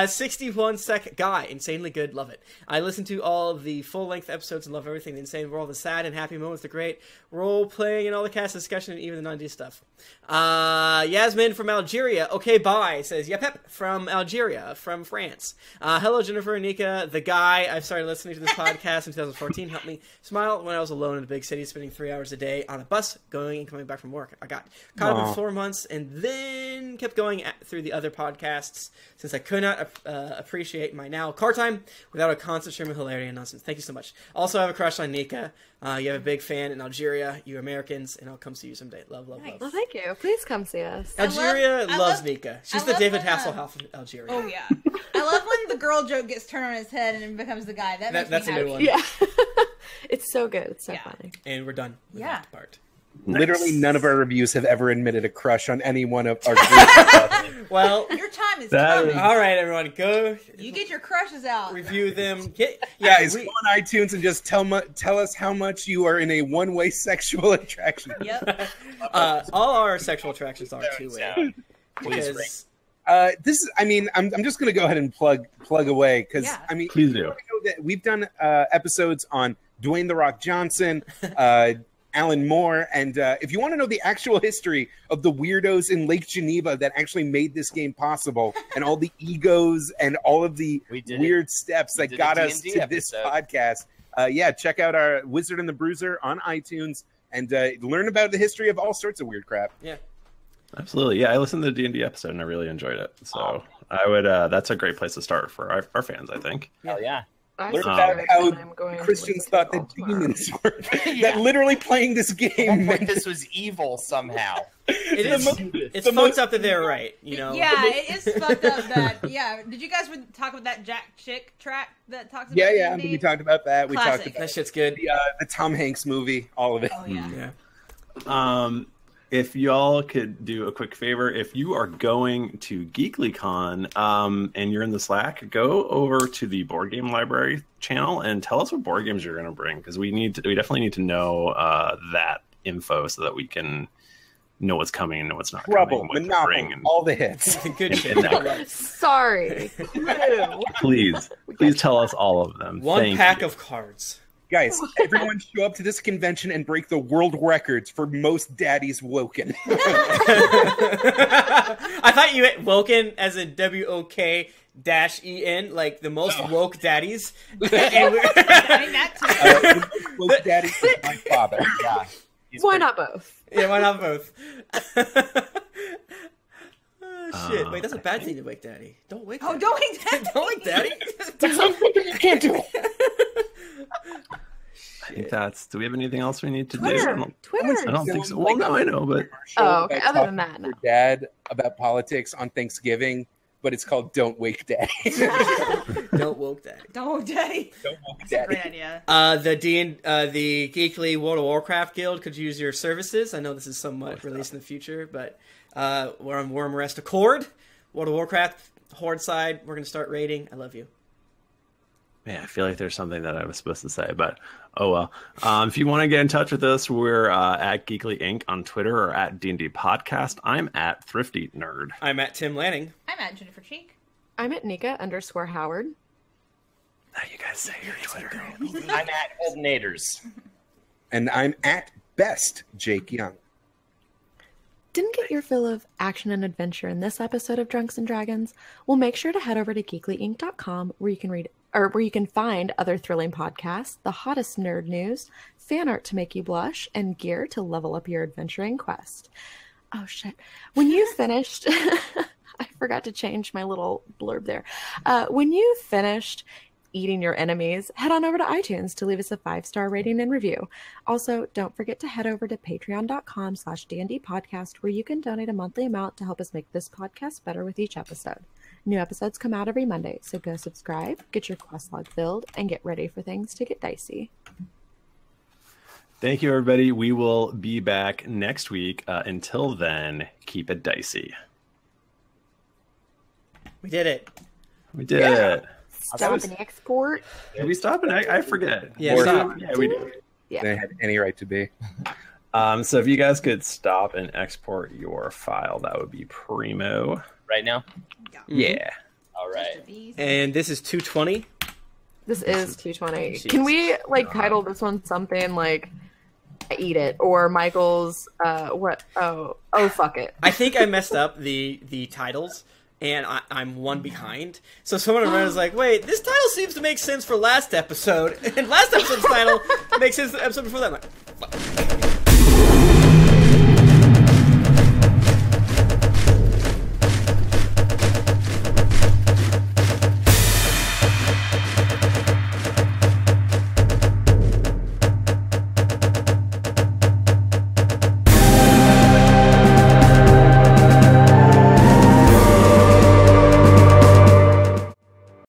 61 Sec Guy. Insanely good. Love it. I listened to all of the full-length episodes and love everything. The insane world, the sad and happy moments, the great role-playing, and all the cast discussion, and even the non-D stuff. Yasmin from Algeria. Okay, bye. Says, yep, from Algeria, from France. Hello, Jennifer and Nika. The guy, I've started listening to this podcast in 2014. Helped me smile when I was alone in a big city, spending 3 hours a day on a bus, going and coming back from work. I got caught up in 4 months and then kept going through the other podcasts since I could not appreciate my now car time without a constant stream of hilarity and nonsense. Thank you so much. Also, I have a crush on Nika. You have a big fan in Algeria. You Americans, and I'll come see you someday. Love, love, love. Well, thank you. Please come see us. Algeria loves Nika. She's the David Hasselhoff of Algeria. Oh, yeah. I love when the girl joke gets turned on his head and it becomes the guy. That's a new one. Yeah. It's so good. It's so funny. And we're done with that part. Literally none of our reviews have ever admitted a crush on any one of our groups. Well, your time is coming. All right, everyone, go. You get your crushes out. Review them. Guys, go on iTunes and just tell us how much you are in a one-way sexual attraction. Yep. All our sexual attractions are two-way. Please. This is. I mean, I'm just going to go ahead and plug away because I mean, please do. Know that we've done episodes on Dwayne The Rock Johnson. Alan Moore, and if you want to know the actual history of the weirdos in Lake Geneva that actually made this game possible, and all the egos and all of the weird steps that got us to this podcast, check out our Wizard and the Bruiser on iTunes and learn about the history of all sorts of weird crap. Yeah, absolutely. Yeah, I listened to the D&D episode and I really enjoyed it. So I would. That's a great place to start for our fans, I think. Hell yeah. Learn about how I'm Christians thought that demons were that literally playing this game meant this was evil somehow. It's fucked up that they're right, you know. Yeah, it is fucked up that. Yeah, did you guys talk about that Jack Chick track that talks about? Yeah. We talked about that. We Classic. talked about That shit's good. the Tom Hanks movie, all of it. Oh yeah. Yeah. If y'all could do a quick favor, if you are going to GeeklyCon and you're in the Slack, go over to the board game library channel and tell us what board games you're going to bring, because we definitely need to know that info so that we can know what's coming and know what's not Trouble, coming. Monopoly, all the hits. Good shit. Sorry. Please tell us all of them. One pack of cards. Guys, everyone show up to this convention and break the world records for most daddies woken. I thought you meant woken as in WOK-EN, like the most woke daddies. I think that too. Woke daddies is my father. Yeah. Why not both? Yeah, why not both? Oh, shit. Wait, that's a bad thing to wake daddy. Don't wake daddy. Don't wake daddy. Don't wake daddy. You can't do it. I think that's. Do we have anything else we need to Twitter. do? Twitter. I don't think so. Well, no, I know, but Oh, okay. Other than that, no. Your dad about politics on Thanksgiving, but it's called "Don't Wake Daddy." Don't woke daddy. Don't woke daddy. Don't woke That's a daddy. great idea. The Geekly World of Warcraft Guild could use your services. I know this is somewhat released in the future, but we're on Worm Rest Accord. World of Warcraft Horde side. We're gonna start raiding. I love you. man, I feel like there's something that I was supposed to say, but oh well. If you want to get in touch with us, we're at GeeklyInc on Twitter or at D&D Podcast. I'm at Thrifty Nerd. I'm at Tim Lanning. I'm at Jennifer Cheek. I'm at Nika_Howard. Now you guys say your Twitter. I'm at Holdenators. And I'm at best Jake Young. Didn't get your fill of action and adventure in this episode of Drunks and Dragons? Well, make sure to head over to GeeklyInc.com where you can read or where you can find other thrilling podcasts, the hottest nerd news, fan art to make you blush, and gear to level up your adventuring quest. Oh shit! When you finished, I forgot to change my little blurb there. When you finished eating your enemies, head on over to iTunes to leave us a 5-star rating and review. Also, don't forget to head over to patreon.com/D&D podcast where you can donate a monthly amount to help us make this podcast better with each episode. New episodes come out every Monday, so go subscribe, get your quest log filled, and get ready for things to get dicey. Thank you, everybody. We will be back next week. Until then, keep it dicey. We did it. We did it. Stop and export. Did we stop? And I forget. Yeah, stop. Yeah, we did. Yeah. They had any right to be. So if you guys could stop and export your file, that would be primo. Right now? Yeah. All right. And this is 220. This is 220. Jesus. Can we title this one something like "Eat It" or Michael's what? Oh, fuck it. I think I messed up the titles, and I'm one behind. So someone around is like, wait, this title seems to make sense for last episode, and last episode's title makes sense for the episode before that. I'm like, fuck.